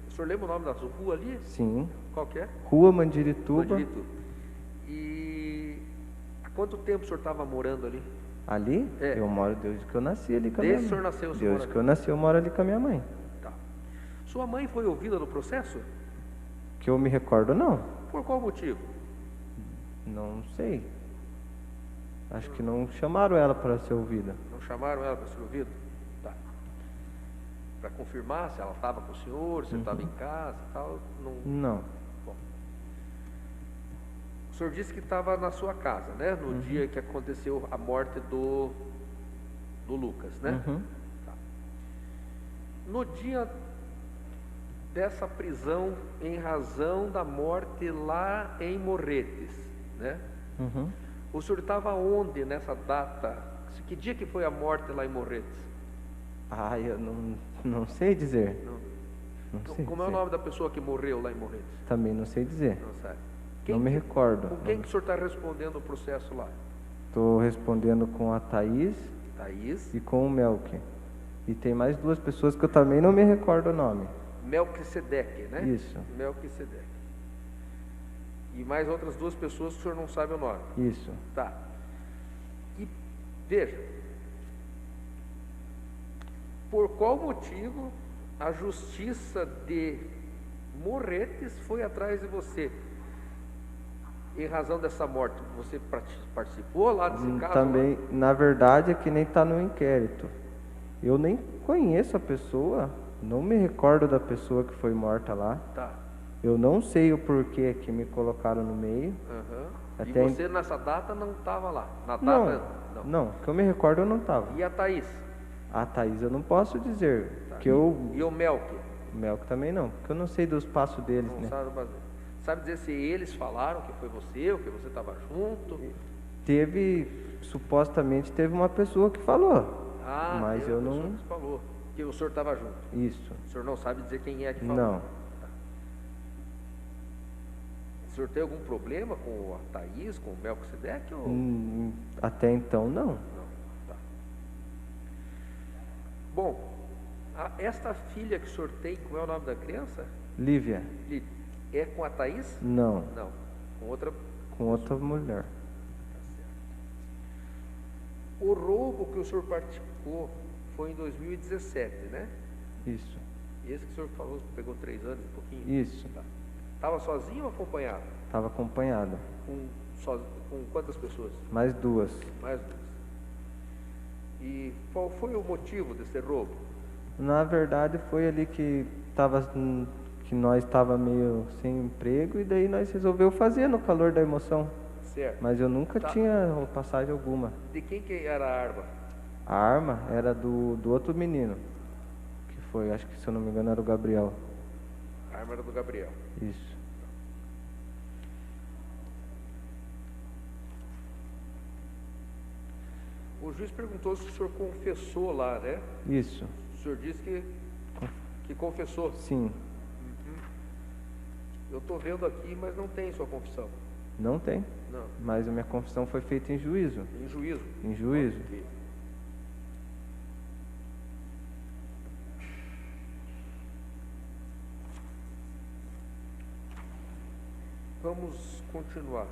Speaker 3: O senhor lembra o nome da sua rua ali?
Speaker 6: sim.
Speaker 3: Qual que é?
Speaker 6: Rua Mandirituba.
Speaker 3: Mandirituba. E há quanto tempo o senhor estava morando ali?
Speaker 6: Ali?
Speaker 3: É.
Speaker 6: Eu moro desde que eu nasci ali com a
Speaker 3: Desde
Speaker 6: minha
Speaker 3: que o
Speaker 6: mãe.
Speaker 3: senhor nasceu, o senhor
Speaker 6: Desde
Speaker 3: mora
Speaker 6: que eu nasci, eu moro ali com a minha mãe.
Speaker 3: Tá. Sua mãe foi ouvida no processo?
Speaker 6: Que eu me recordo, não.
Speaker 3: Por qual motivo?
Speaker 6: Não sei. Acho que não chamaram ela para ser ouvida.
Speaker 3: Não chamaram ela para ser ouvida? Tá. Para confirmar se ela estava com o senhor, se estava em casa e tal?
Speaker 6: Não.
Speaker 3: Bom. O senhor disse que estava na sua casa, né? No dia que aconteceu a morte do Lucas, né?
Speaker 6: Uhum.
Speaker 3: Tá. No dia dessa prisão em razão da morte lá em Morretes, né?
Speaker 6: Uhum.
Speaker 3: O senhor estava onde nessa data? Que dia que foi a morte lá em Morretes?
Speaker 6: Eu não sei dizer.
Speaker 3: Não.
Speaker 6: Não sei
Speaker 3: Como é o
Speaker 6: dizer.
Speaker 3: nome da pessoa que morreu lá em Morretes?
Speaker 6: Também não sei dizer.
Speaker 3: Não sabe.
Speaker 6: Não me recordo.
Speaker 3: Com quem que o senhor está respondendo o processo lá?
Speaker 6: Estou respondendo com a Thaís
Speaker 3: Thaís.
Speaker 6: e com o Melk. E tem mais 2 pessoas que eu também não me recordo o nome.
Speaker 3: Melquisedeque, né?
Speaker 6: Isso.
Speaker 3: Melquisedeque. E mais outras 2 pessoas que o senhor não sabe o nome.
Speaker 6: Isso.
Speaker 3: Tá. E veja, por qual motivo a justiça de Morretes foi atrás de você? Em razão dessa morte, você participou lá desse caso?
Speaker 6: Também,
Speaker 3: lá?
Speaker 6: na verdade, é que nem está no inquérito. Eu nem conheço a pessoa, não me recordo da pessoa que foi morta lá.
Speaker 3: Tá.
Speaker 6: Eu não sei o porquê que me colocaram no meio.
Speaker 3: Uhum.
Speaker 6: Até
Speaker 3: E você nessa data não estava lá? Na
Speaker 6: Não,
Speaker 3: data?
Speaker 6: não, que eu me recordo eu não estava.
Speaker 3: E a Thaís?
Speaker 6: A Thaís eu não posso dizer,
Speaker 3: Tá.
Speaker 6: que eu...
Speaker 3: E o Melk?
Speaker 6: O Melco também não, porque eu não sei dos passos deles,
Speaker 3: Não
Speaker 6: né?
Speaker 3: sabe dizer se eles falaram que foi você ou que você estava junto?
Speaker 6: Supostamente teve uma pessoa que falou.
Speaker 3: Ah,
Speaker 6: mas
Speaker 3: teve
Speaker 6: eu
Speaker 3: uma pessoa
Speaker 6: não...
Speaker 3: que falou que o senhor estava junto.
Speaker 6: Isso.
Speaker 3: O senhor não sabe dizer quem é que falou?
Speaker 6: Não.
Speaker 3: Tá. O senhor tem algum problema com a Thaís, com o Melquisedeque? Ou...
Speaker 6: Até então, não.
Speaker 3: Não. Tá. Bom, esta filha que o senhor tem, como é o nome da criança?
Speaker 6: Lívia?
Speaker 3: É com a Thaís?
Speaker 6: Não.
Speaker 3: Não. Com outra.
Speaker 6: Com outra mulher.
Speaker 3: O roubo que o senhor participou foi em 2017, né?
Speaker 6: Isso.
Speaker 3: Esse que o senhor falou que pegou 3 anos, um pouquinho?
Speaker 6: Isso.
Speaker 3: Estava sozinho ou acompanhado?
Speaker 6: Estava acompanhado.
Speaker 3: Com quantas pessoas?
Speaker 6: Mais 2.
Speaker 3: Mais 2. E qual foi o motivo desse roubo?
Speaker 6: Na verdade, foi ali que nós estava meio sem emprego e daí nós resolveu fazer no calor da emoção.
Speaker 3: Certo.
Speaker 6: Mas eu nunca
Speaker 3: Tá.
Speaker 6: tinha passagem alguma.
Speaker 3: De quem que era a arma?
Speaker 6: A arma era do outro menino, que foi, acho que se eu não me engano era o Gabriel.
Speaker 3: A arma era do Gabriel.
Speaker 6: Isso.
Speaker 3: O juiz perguntou se o senhor confessou lá, né?
Speaker 6: Isso.
Speaker 3: O senhor disse que confessou.
Speaker 6: Sim.
Speaker 3: Eu estou vendo aqui, mas não tem sua confissão.
Speaker 6: Não tem.
Speaker 3: Não.
Speaker 6: Mas a minha confissão foi feita em juízo.
Speaker 3: Em juízo.
Speaker 6: Em juízo.
Speaker 3: Ok. Vamos continuar.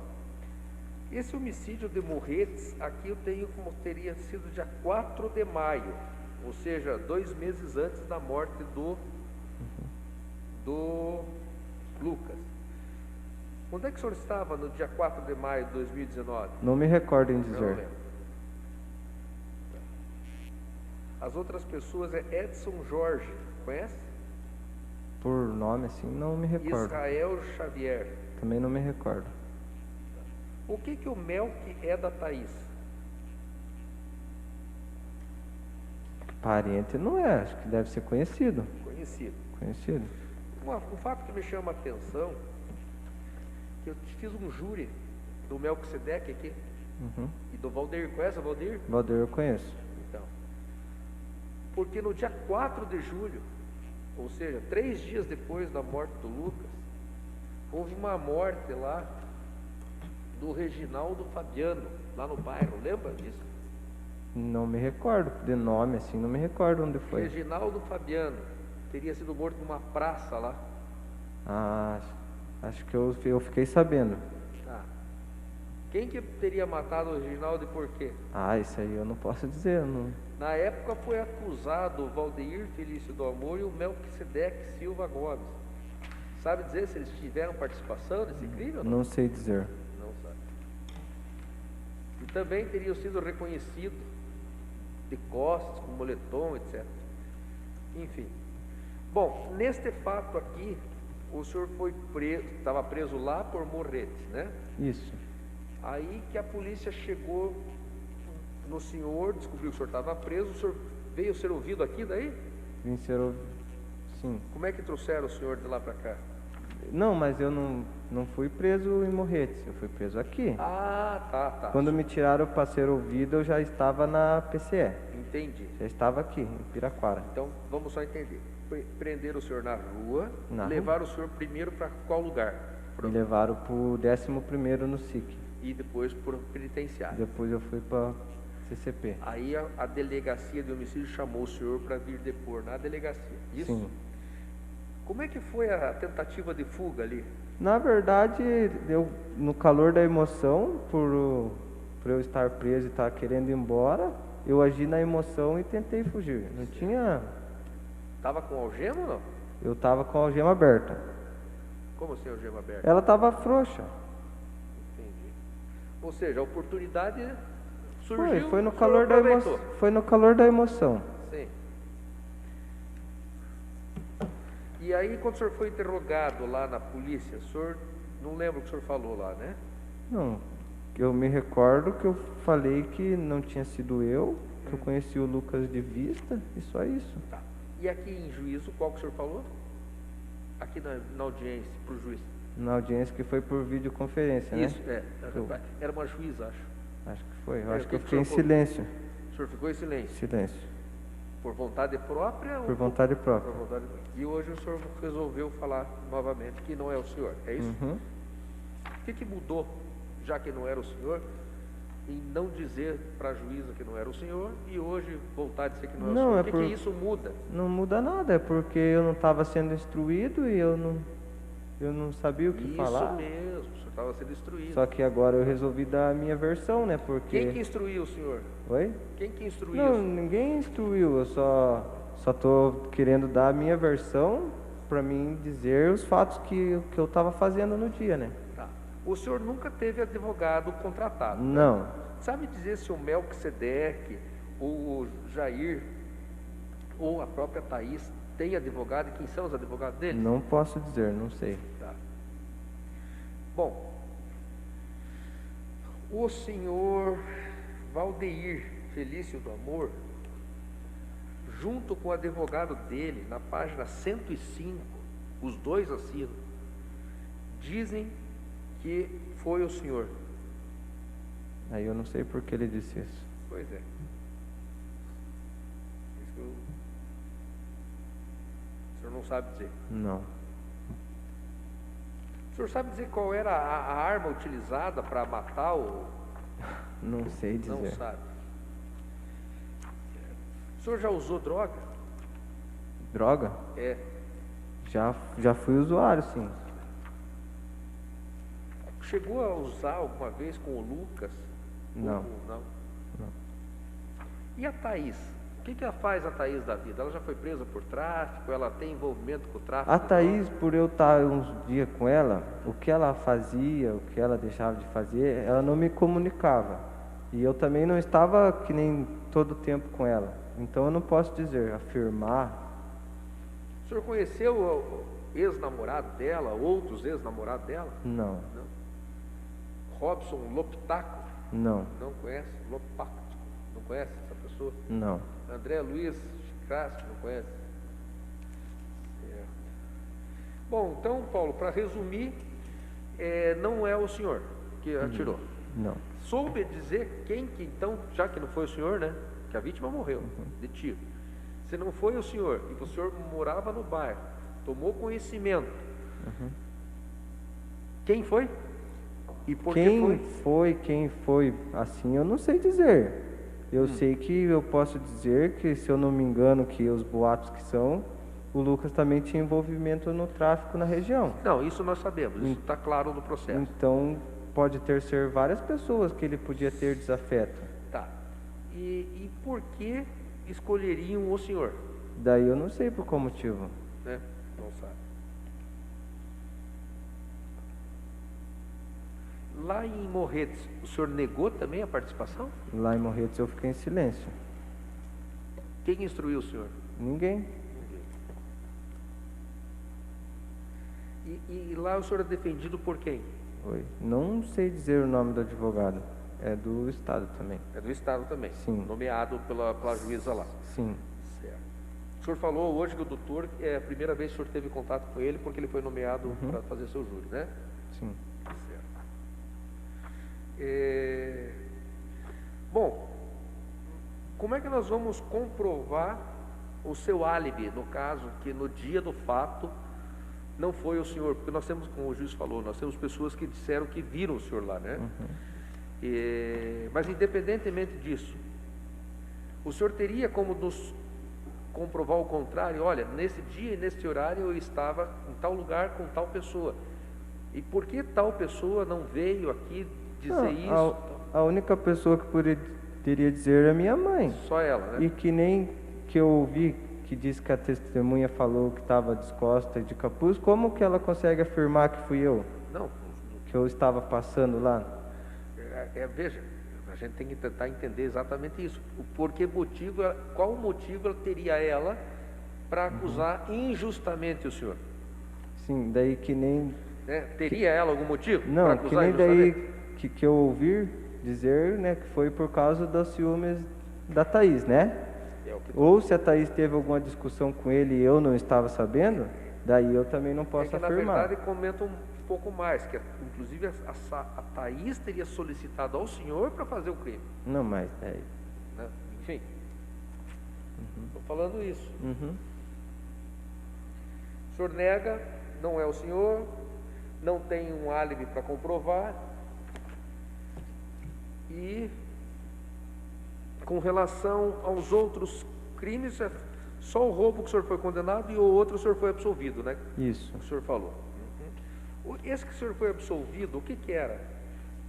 Speaker 3: Esse homicídio de Morretes, aqui eu tenho como teria sido dia 4 de maio, ou seja, 2 meses antes da morte do Lucas. Onde é que o senhor estava no dia 4 de maio de 2019?
Speaker 6: Não me recordo em
Speaker 3: Não
Speaker 6: dizer.
Speaker 3: lembro. As outras pessoas é Edson Jorge, conhece?
Speaker 6: Por nome assim, não me recordo.
Speaker 3: Israel Xavier.
Speaker 6: Também não me recordo.
Speaker 3: O que o Melk é da Thaís?
Speaker 6: Parente não é, acho que deve ser conhecido.
Speaker 3: Conhecido.
Speaker 6: Conhecido.
Speaker 3: Um fato que me chama a atenção, que eu fiz um júri do Melquisedeque aqui,
Speaker 6: Uhum.
Speaker 3: e do Valdir. Conhece o Valdir?
Speaker 6: Valdir eu conheço.
Speaker 3: Então, porque no dia 4 de julho, ou seja, 3 dias depois da morte do Lucas, houve uma morte lá do Reginaldo Fabiano, lá no bairro, lembra disso?
Speaker 6: Não me recordo, de nome assim, não me recordo onde foi.
Speaker 3: Reginaldo Fabiano teria sido morto numa praça lá.
Speaker 6: Ah, acho que eu fiquei sabendo.
Speaker 3: Tá. Quem que teria matado o Reginaldo e por quê?
Speaker 6: Ah, isso aí eu não posso dizer. Não...
Speaker 3: Na época foi acusado o Valdeir Felício do Amor e o Melquisedeque Silva Gomes. Sabe dizer se eles tiveram participação nesse crime ou não?
Speaker 6: Não sei dizer.
Speaker 3: Não sabe. E também teriam sido reconhecidos de costas, com moletom, etc. Enfim. Bom, neste fato aqui, o senhor foi preso, estava preso lá por Morretes, né?
Speaker 6: Isso.
Speaker 3: Aí que a polícia chegou no senhor, descobriu que o senhor estava preso, o senhor veio ser ouvido aqui daí?
Speaker 6: Vim ser sim.
Speaker 3: Como é que trouxeram o senhor de lá para cá?
Speaker 6: Não, mas eu não fui preso em Morretes, eu fui preso aqui.
Speaker 3: Ah, tá.
Speaker 6: Quando me tiraram para ser ouvido, eu já estava na PCE.
Speaker 3: Entendi.
Speaker 6: Já estava aqui, em Piraquara.
Speaker 3: Então, vamos só entender. Prenderam o senhor na rua,
Speaker 6: Na
Speaker 3: levaram o senhor primeiro para qual lugar?
Speaker 6: Me levaram para o 11º no SIC.
Speaker 3: E depois para o penitenciário.
Speaker 6: Depois eu fui para CCP.
Speaker 3: Aí a delegacia de homicídio chamou o senhor para vir depor na delegacia. Isso?
Speaker 6: Sim.
Speaker 3: Como é que foi a tentativa de fuga ali?
Speaker 6: Na verdade, no calor da emoção, por eu estar preso e estar querendo ir embora, eu agi na emoção e tentei fugir. Não tinha...
Speaker 3: Tava com algema ou não?
Speaker 6: Eu estava com a algema aberta.
Speaker 3: Como assim algema aberta?
Speaker 6: Ela estava frouxa.
Speaker 3: Entendi. Ou seja, a oportunidade surgiu.
Speaker 6: Foi no
Speaker 3: o senhor
Speaker 6: calor da
Speaker 3: aproveitou.
Speaker 6: emoção. Foi no calor da emoção.
Speaker 3: Sim. E aí, quando o senhor foi interrogado lá na polícia, o senhor não lembra o que o senhor falou lá, né?
Speaker 6: Não, eu me recordo que eu falei que não tinha sido eu, que eu conheci o Lucas de vista, e só isso.
Speaker 3: Tá. E aqui em juízo, qual que o senhor falou? Aqui na audiência, para o juiz.
Speaker 6: Na audiência que foi por videoconferência, né?
Speaker 3: Isso, era uma juíza, acho.
Speaker 6: Acho que foi. Eu
Speaker 3: É,
Speaker 6: acho
Speaker 3: o
Speaker 6: que eu
Speaker 3: que
Speaker 6: fiquei em
Speaker 3: o senhor
Speaker 6: silêncio.
Speaker 3: O senhor ficou em silêncio.
Speaker 6: Silêncio.
Speaker 3: Por vontade própria?
Speaker 6: Por vontade
Speaker 3: Por
Speaker 6: própria.
Speaker 3: vontade própria. E hoje o senhor resolveu falar novamente que não é o senhor, é isso?
Speaker 6: Uhum.
Speaker 3: O que mudou, já que não era o senhor, em não dizer para a juíza que não era o senhor e hoje voltar a dizer que não é o senhor?
Speaker 6: Não,
Speaker 3: O que isso muda?
Speaker 6: Não muda nada, é porque eu não estava sendo instruído e eu não sabia o que
Speaker 3: Isso
Speaker 6: falar.
Speaker 3: mesmo, o senhor estava sendo instruído.
Speaker 6: Só que agora eu resolvi dar a minha versão, né? Porque...
Speaker 3: Quem que instruiu o senhor?
Speaker 6: Oi?
Speaker 3: Quem que instruiu?
Speaker 6: Não, ninguém instruiu, eu só tô querendo dar a minha versão para mim dizer os fatos que eu estava fazendo no dia, né?
Speaker 3: Tá. O senhor nunca teve advogado contratado?
Speaker 6: Não,
Speaker 3: Sabe dizer se o Melquisedeque, o Jair ou a própria Thaís tem advogado e quem são os advogados deles?
Speaker 6: não posso dizer, não sei.
Speaker 3: Tá. Bom, o senhor Valdeir Felício do Amor, junto com o advogado dele, na página 105, os dois assinam, dizem que foi o senhor.
Speaker 6: Aí eu não sei por que ele disse isso.
Speaker 3: Pois é. Isso que o senhor não sabe dizer.
Speaker 6: Não,
Speaker 3: O senhor sabe dizer qual era a arma utilizada para matar o...
Speaker 6: não sei dizer.
Speaker 3: Não sabe. O senhor já usou droga?
Speaker 6: Droga?
Speaker 3: É.
Speaker 6: Já fui usuário, sim.
Speaker 3: Chegou a usar alguma vez com o Lucas?
Speaker 6: Não.
Speaker 3: Não. E a Thaís? O que ela faz, a Thaís, da vida? Ela já foi presa por tráfico? Ela tem envolvimento com o tráfico?
Speaker 6: A
Speaker 3: de
Speaker 6: Thaís,
Speaker 3: drogas?
Speaker 6: por eu estar uns dias com ela, o que ela fazia, o que ela deixava de fazer, ela não me comunicava. E eu também não estava que nem todo o tempo com ela. Então eu não posso dizer, afirmar.
Speaker 3: O senhor conheceu o ex-namorado dela, outros ex-namorados dela?
Speaker 6: Não,
Speaker 3: Robson Loptaco?
Speaker 6: não,
Speaker 3: Não conhece? Loptaco? Não conhece essa pessoa?
Speaker 6: não.
Speaker 3: André Luiz Castro, não conhece? Certo. Bom, então, Paulo, para resumir, não é o senhor que atirou.
Speaker 6: Não.
Speaker 3: Soube dizer quem que então, já que não foi o senhor, né? Que a vítima morreu de tiro. Se não foi o senhor e o senhor morava no bairro, tomou conhecimento, quem foi? E por que foi?
Speaker 6: Quem foi, assim eu não sei dizer. Eu sei que eu posso dizer que, se eu não me engano, que os boatos que são, o Lucas também tinha envolvimento no tráfico na região.
Speaker 3: Não, isso nós sabemos, isso está claro no processo.
Speaker 6: Então, pode ser várias pessoas que ele podia ter desafeto.
Speaker 3: Tá. E por que escolheriam o senhor?
Speaker 6: Daí eu não sei por qual motivo.
Speaker 3: Né? Não sabe. Lá em Morretes, o senhor negou também a participação?
Speaker 6: Lá em Morretes eu fiquei em silêncio.
Speaker 3: Quem instruiu o senhor?
Speaker 6: Ninguém.
Speaker 3: E lá o senhor é defendido por quem?
Speaker 6: Oi. Não sei dizer o nome do advogado. É do Estado também.
Speaker 3: É do Estado também?
Speaker 6: Sim.
Speaker 3: Nomeado pela juíza lá?
Speaker 6: Sim.
Speaker 3: Certo. O senhor falou hoje que o doutor, é a primeira vez que o senhor teve contato com ele porque ele foi nomeado para fazer seu júri, né?
Speaker 6: Sim.
Speaker 3: Certo. Bom, como é que nós vamos comprovar o seu álibi, no caso que no dia do fato não foi o senhor? Porque nós temos, como o juiz falou, nós temos pessoas que disseram que viram o senhor lá, né? Mas independentemente disso, o senhor teria como nos comprovar o contrário. Olha, nesse dia e nesse horário eu estava em tal lugar com tal pessoa. E por que tal pessoa não veio aqui dizer isso?
Speaker 6: A única pessoa que poderia dizer é a minha mãe.
Speaker 3: Só ela, né?
Speaker 6: E que nem que eu ouvi que disse que a testemunha falou que estava descosta e de capuz, como que ela consegue afirmar que fui eu?
Speaker 3: Não.
Speaker 6: Que eu estava passando lá?
Speaker 3: Veja, a gente tem que tentar entender exatamente isso. Qual motivo teria ela para acusar injustamente o senhor?
Speaker 6: Sim, daí que nem...
Speaker 3: Teria ela algum motivo para
Speaker 6: Não,
Speaker 3: acusar
Speaker 6: que nem
Speaker 3: injustamente?
Speaker 6: daí que eu ouvi dizer, né, que foi por causa dos ciúmes da Thaís, né? Ou se a Thaís teve alguma discussão com ele e eu não estava sabendo, daí eu também não posso afirmar.
Speaker 3: Na verdade, comenta um pouco mais, que inclusive a Thaís teria solicitado ao senhor para fazer o crime.
Speaker 6: Não, mas daí...
Speaker 3: Né? Enfim, estou falando isso. O senhor nega, não é o senhor, não tem um álibi para comprovar. E com relação aos outros crimes, é só o roubo que o senhor foi condenado e o outro o senhor foi absolvido, né?
Speaker 6: Isso.
Speaker 3: O senhor falou. Esse que o senhor foi absolvido, o que era?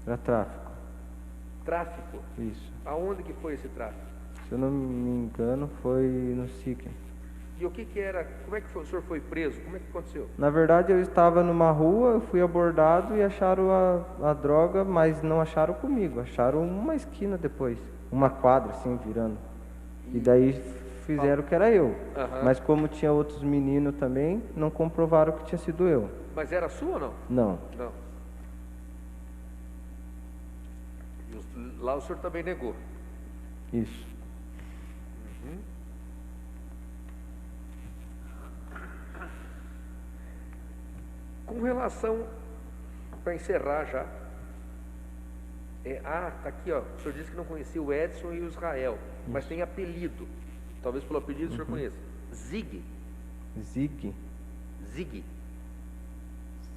Speaker 6: Era tráfico.
Speaker 3: Tráfico?
Speaker 6: Isso.
Speaker 3: Aonde que foi esse tráfico?
Speaker 6: Se eu não me engano, foi no SIC.
Speaker 3: E o que era? Como é que foi? O senhor foi preso? Como é que aconteceu?
Speaker 6: Na verdade, eu estava numa rua, eu fui abordado e acharam a droga, mas não acharam comigo. Acharam uma esquina depois, uma quadra assim, virando. E daí fizeram que era eu. Mas como tinha outros meninos também, não comprovaram que tinha sido eu.
Speaker 3: Mas era sua ou não?
Speaker 6: Não.
Speaker 3: Não. E lá o senhor também negou?
Speaker 6: Isso.
Speaker 3: Com relação, para encerrar já, tá aqui, ó, o senhor disse que não conhecia o Edson e o Israel, mas tem apelido, talvez pelo apelido o senhor conheça. Zig.
Speaker 6: Zig?
Speaker 3: Zig.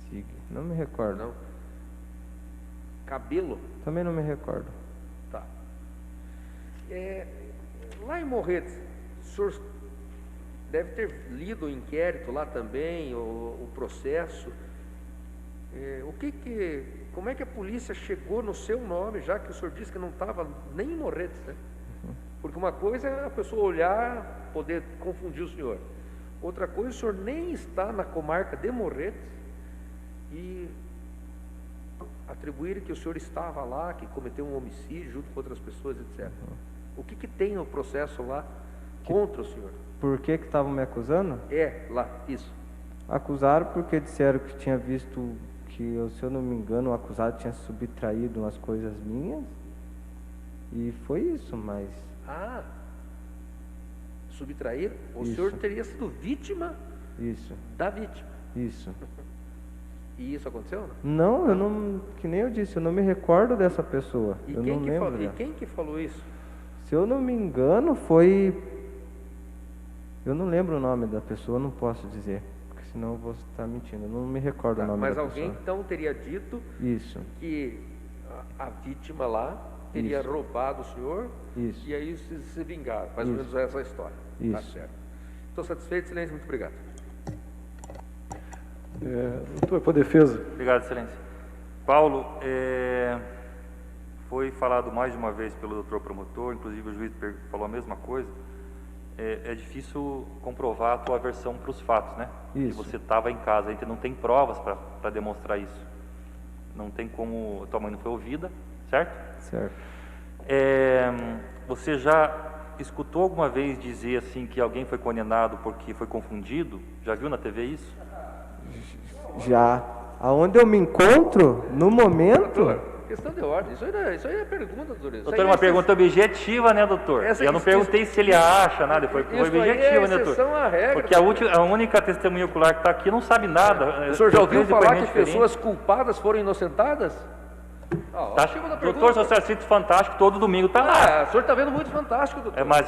Speaker 6: Zig, não me recordo.
Speaker 3: Não. Cabelo?
Speaker 6: Também não me recordo.
Speaker 3: Tá. Lá em Morretes, o senhor deve ter lido o inquérito lá também, o processo. Como é que a polícia chegou no seu nome, já que o senhor disse que não estava nem em Morretes, né? Porque uma coisa é a pessoa olhar, poder confundir o senhor. Outra coisa, o senhor nem está na comarca de Morretes e atribuir que o senhor estava lá, que cometeu um homicídio junto com outras pessoas, etc. O que tem no processo lá contra o senhor?
Speaker 6: Por que estavam me acusando?
Speaker 3: Lá, isso.
Speaker 6: Acusaram porque disseram que tinha visto que, se eu não me engano, o acusado tinha subtraído umas coisas minhas. E foi isso, mas...
Speaker 3: Subtrair? O
Speaker 6: Isso.
Speaker 3: senhor teria sido vítima
Speaker 6: Isso.
Speaker 3: da vítima.
Speaker 6: Isso.
Speaker 3: E isso aconteceu?
Speaker 6: Não, eu não... Que nem eu disse, eu não me recordo dessa pessoa.
Speaker 3: E
Speaker 6: eu
Speaker 3: quem
Speaker 6: não
Speaker 3: que
Speaker 6: lembro
Speaker 3: falou? E
Speaker 6: dela.
Speaker 3: quem que falou isso?
Speaker 6: Se eu não me engano, foi... Eu não lembro o nome da pessoa, não posso dizer. Porque senão eu vou estar mentindo. Eu não me recordo o nome da
Speaker 3: Mas
Speaker 6: pessoa.
Speaker 3: alguém então teria dito
Speaker 6: Isso.
Speaker 3: que a vítima lá teria
Speaker 6: Isso.
Speaker 3: roubado o senhor
Speaker 6: Isso.
Speaker 3: e aí se vingaram. Mais ou
Speaker 6: Isso.
Speaker 3: menos essa história. Tá
Speaker 6: Isso.
Speaker 3: certo. Estou satisfeito, excelência, muito obrigado.
Speaker 1: Doutor, por defesa.
Speaker 4: Obrigado, excelência. Paulo, foi falado mais de uma vez pelo doutor promotor, inclusive o juiz falou a mesma coisa. É difícil comprovar a tua versão para os fatos, né?
Speaker 6: Isso.
Speaker 4: Que você estava em casa, a gente não tem provas para demonstrar isso. Não tem como, tua mãe não foi ouvida, certo?
Speaker 6: Certo.
Speaker 4: Você já escutou alguma vez dizer assim que alguém foi condenado porque foi confundido? Já viu na TV isso?
Speaker 6: Já. Aonde eu me encontro, no momento...
Speaker 3: Doutor, questão de ordem. Isso aí é pergunta, doutor.
Speaker 4: Doutor, uma pergunta objetiva, né, doutor? Eu não perguntei se ele acha nada, foi objetiva, né, doutor?
Speaker 3: À regra,
Speaker 4: porque a única testemunha ocular que está aqui não sabe nada.
Speaker 3: O senhor já ouviu falar que
Speaker 4: diferente.
Speaker 3: pessoas culpadas foram inocentadas? Ótimo da pergunta.
Speaker 4: Doutor, se você assiste Fantástico, todo domingo tá lá.
Speaker 3: O senhor está vendo muito Fantástico, doutor.
Speaker 4: Mas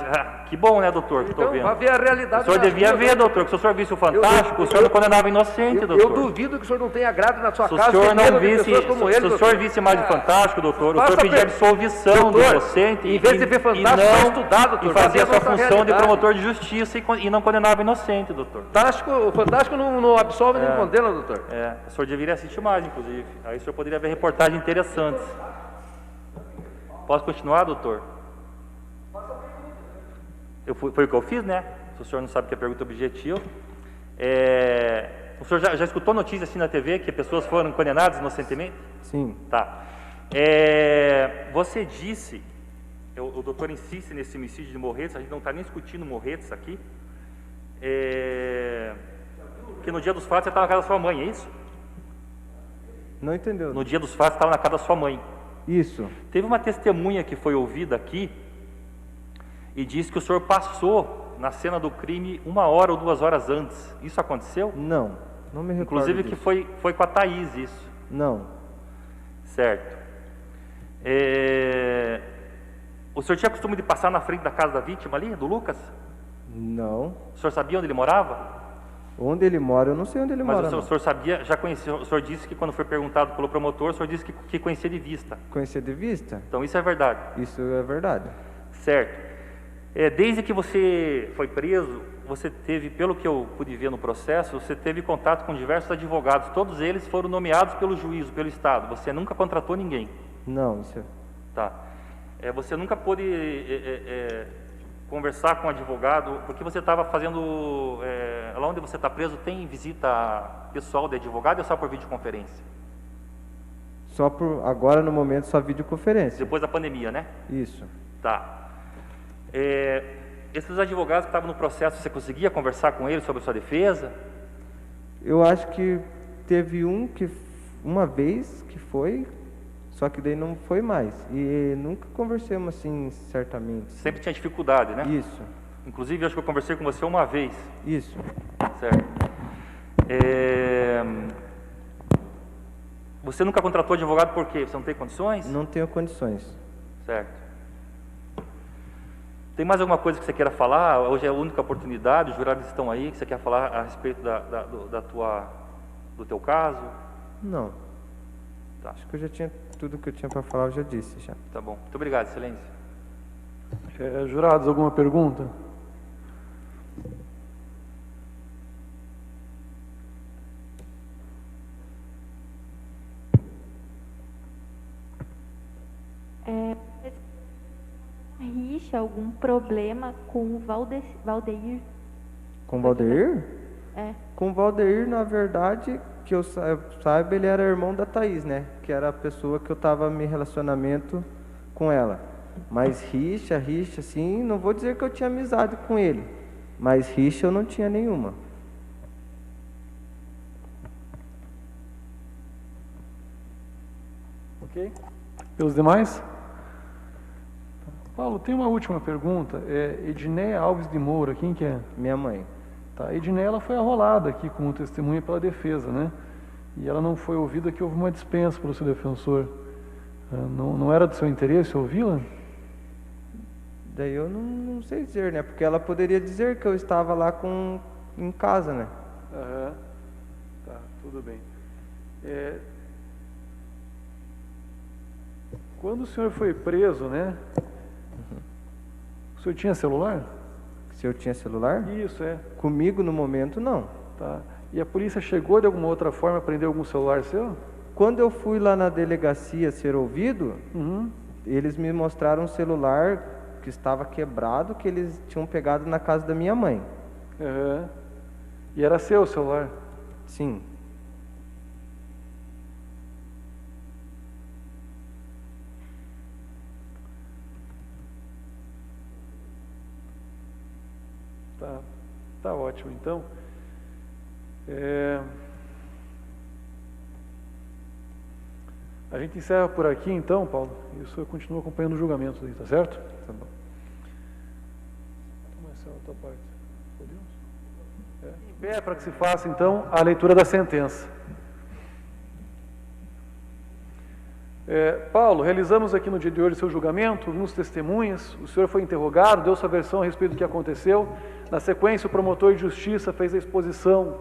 Speaker 4: que bom, né, doutor, que
Speaker 3: Então,
Speaker 4: estou vendo.
Speaker 3: vai ver a realidade.
Speaker 4: O senhor devia ver, doutor, que se o senhor visse o Fantástico, o senhor não condenava inocente, doutor.
Speaker 3: Eu duvido que o senhor não tenha agrado na sua casa.
Speaker 4: Se o senhor não visse,
Speaker 3: pessoas como ele,
Speaker 4: se o senhor visse mais de Fantástico, doutor, o senhor pedia absolvição do inocente.
Speaker 3: Em vez de ver Fantástico, vai estudar, doutor.
Speaker 4: E fazia a sua função de
Speaker 3: realidade.
Speaker 4: promotor de justiça e não condenava inocente, doutor.
Speaker 3: O Fantástico não absolve nem condena, doutor.
Speaker 4: O senhor deveria assistir mais, inclusive. Aí o senhor poderia ver reportagens interessantes. Posso continuar, doutor? Foi o que eu fiz, né? Se o senhor não sabe que é pergunta objetiva. O senhor já escutou notícia assim na TV que pessoas foram condenadas inocentemente?
Speaker 6: Sim.
Speaker 4: Tá. Você disse, o doutor insiste nesse homicídio de Morretes, a gente não está nem discutindo Morretes aqui, que no dia dos fatos você estava na casa da sua mãe, é isso?
Speaker 6: Não entendeu?
Speaker 4: No dia dos fatos você estava na casa da sua mãe.
Speaker 6: Isso.
Speaker 4: Teve uma testemunha que foi ouvida aqui e disse que o senhor passou na cena do crime 1 hora ou 2 horas antes. Isso aconteceu?
Speaker 6: Não me recordo
Speaker 4: Inclusive
Speaker 6: disso.
Speaker 4: que foi com a Thaís isso.
Speaker 6: Não.
Speaker 4: Certo. O senhor tinha costume de passar na frente da casa da vítima ali, do Lucas?
Speaker 6: Não.
Speaker 4: O senhor sabia onde ele morava?
Speaker 6: Onde ele mora, eu não sei onde ele mora.
Speaker 4: Mas o senhor sabia, já conhecia, o senhor disse que quando foi perguntado pelo promotor, o senhor disse que conhecia de vista.
Speaker 6: Conhecer de vista?
Speaker 4: Então isso é verdade.
Speaker 6: Isso é verdade.
Speaker 4: Certo. Desde que você foi preso, você teve, pelo que eu pude ver no processo, você teve contato com diversos advogados. Todos eles foram nomeados pelo juízo, pelo Estado. Você nunca contratou ninguém.
Speaker 6: Não, isso é...
Speaker 4: Tá. Você nunca pôde conversar com um advogado, porque você estava fazendo... lá onde você está preso, tem visita pessoal de advogado ou só por videoconferência?
Speaker 6: Só por... Agora, no momento, só videoconferência.
Speaker 4: Depois da pandemia, né?
Speaker 6: Isso.
Speaker 4: Tá. Esses advogados que estavam no processo, você conseguia conversar com eles sobre a sua defesa?
Speaker 6: Eu acho que teve uma vez que foi, só que daí não foi mais. E nunca conversamos assim, certamente.
Speaker 4: Sempre tinha dificuldade, né?
Speaker 6: Isso.
Speaker 4: Inclusive, acho que eu conversei com você uma vez.
Speaker 6: Isso.
Speaker 4: Certo. Você nunca contratou advogado por quê? Você não tem condições?
Speaker 6: Não tenho condições.
Speaker 4: Certo. Tem mais alguma coisa que você queira falar? Hoje é a única oportunidade, os jurados estão aí, que você quer falar a respeito do teu caso?
Speaker 6: Não.
Speaker 4: Tá.
Speaker 6: Acho que eu já tinha tudo que eu tinha para falar, eu já disse já.
Speaker 4: Tá bom. Muito obrigado, excelência.
Speaker 1: Jurados, alguma pergunta?
Speaker 7: Rixa, algum problema com o Valdeir?
Speaker 6: Com o Valdeir?
Speaker 7: É.
Speaker 6: Com o Valdeir, na verdade, que eu saiba, ele era irmão da Thaís, né? Que era a pessoa que eu estava em relacionamento com ela. Mas rixa, assim, não vou dizer que eu tinha amizade com ele. Mas rixa eu não tinha nenhuma.
Speaker 1: Ok? Pelos demais? Paulo, tem uma última pergunta. Edneia Alves de Moura, quem que é?
Speaker 6: Minha mãe.
Speaker 1: Tá, Edneia, ela foi arrolada aqui como testemunha pela defesa, né? E ela não foi ouvida, que houve uma dispensa pelo seu defensor. Não era do seu interesse ouvi-la?
Speaker 6: Daí eu não sei dizer, né? Porque ela poderia dizer que eu estava lá em casa, né?
Speaker 1: Aham. Tá, tudo bem. Quando o senhor foi preso, né? O senhor tinha celular?
Speaker 6: Se eu tinha celular?
Speaker 1: Isso,
Speaker 6: Comigo, no momento, não.
Speaker 1: Tá. E a polícia chegou de alguma outra forma a prender algum celular seu?
Speaker 6: Quando eu fui lá na delegacia ser ouvido, eles me mostraram um celular que estava quebrado, que eles tinham pegado na casa da minha mãe.
Speaker 1: Uhum. E era seu o celular?
Speaker 6: Sim.
Speaker 1: Tá ótimo, então. A gente encerra por aqui, então, Paulo. E o senhor continua acompanhando o julgamento aí, tá certo?
Speaker 6: Tá bom.
Speaker 1: Começar a outra parte. Podemos? Em pé, para que se faça, então, a leitura da sentença. Paulo, realizamos aqui no dia de hoje o seu julgamento, ouvimos testemunhas, o senhor foi interrogado, deu sua versão a respeito do que aconteceu. Na sequência, o promotor de justiça fez a exposição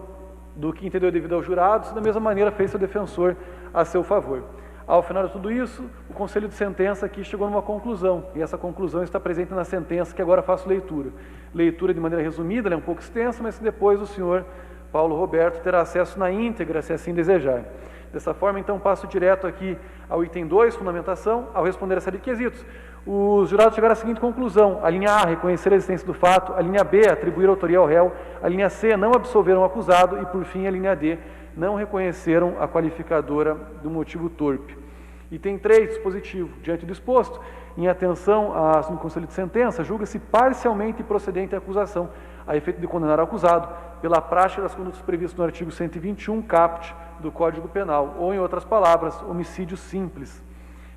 Speaker 1: do que entendeu devido aos jurados, e da mesma maneira fez seu defensor a seu favor. Ao final de tudo isso, o Conselho de Sentença aqui chegou numa conclusão, e essa conclusão está presente na sentença que agora faço leitura. Leitura de maneira resumida, ela é um pouco extensa, mas depois o senhor Paulo Roberto terá acesso na íntegra, se assim desejar. Dessa forma, então, passo direto aqui ao item 2, fundamentação. Ao responder a série de quesitos, os jurados chegaram à seguinte conclusão: a linha A, reconhecer a existência do fato; a linha B, atribuir autoria ao réu; a linha C, não absolveram o acusado; e, por fim, a linha D, não reconheceram a qualificadora do motivo torpe. Item 3, dispositivo. Diante do exposto, em atenção no Conselho de Sentença, julga-se parcialmente procedente a acusação, a efeito de condenar o acusado, pela prática das condutas previstas no artigo 121, caput, do Código Penal, ou, em outras palavras, homicídio simples.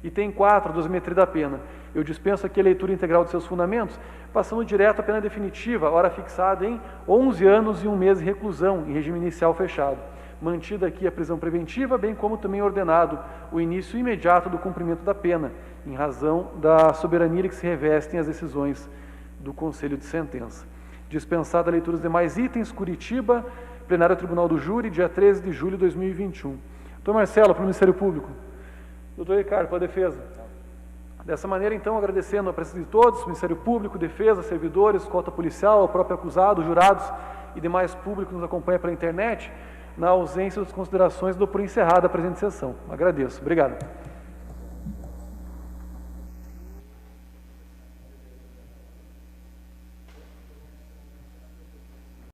Speaker 1: Item 4, dosimetria da pena. Eu dispenso aqui a leitura integral de seus fundamentos, passando direto à pena definitiva, hora fixada em 11 anos e 1 mês de reclusão, em regime inicial fechado. Mantida aqui a prisão preventiva, bem como também ordenado o início imediato do cumprimento da pena, em razão da soberania que se revestem as decisões do Conselho de Sentença. Dispensada a leitura dos demais itens, Curitiba, plenário Tribunal do Júri, dia 13 de julho de 2021. Doutor Marcelo, para o Ministério Público. Doutor Ricardo, para a defesa. Dessa maneira, então, agradecendo a presença de todos, Ministério Público, defesa, servidores, cota policial, o próprio acusado, jurados e demais público que nos acompanha pela internet, na ausência das considerações, dou por encerrada a presente sessão. Agradeço. Obrigado.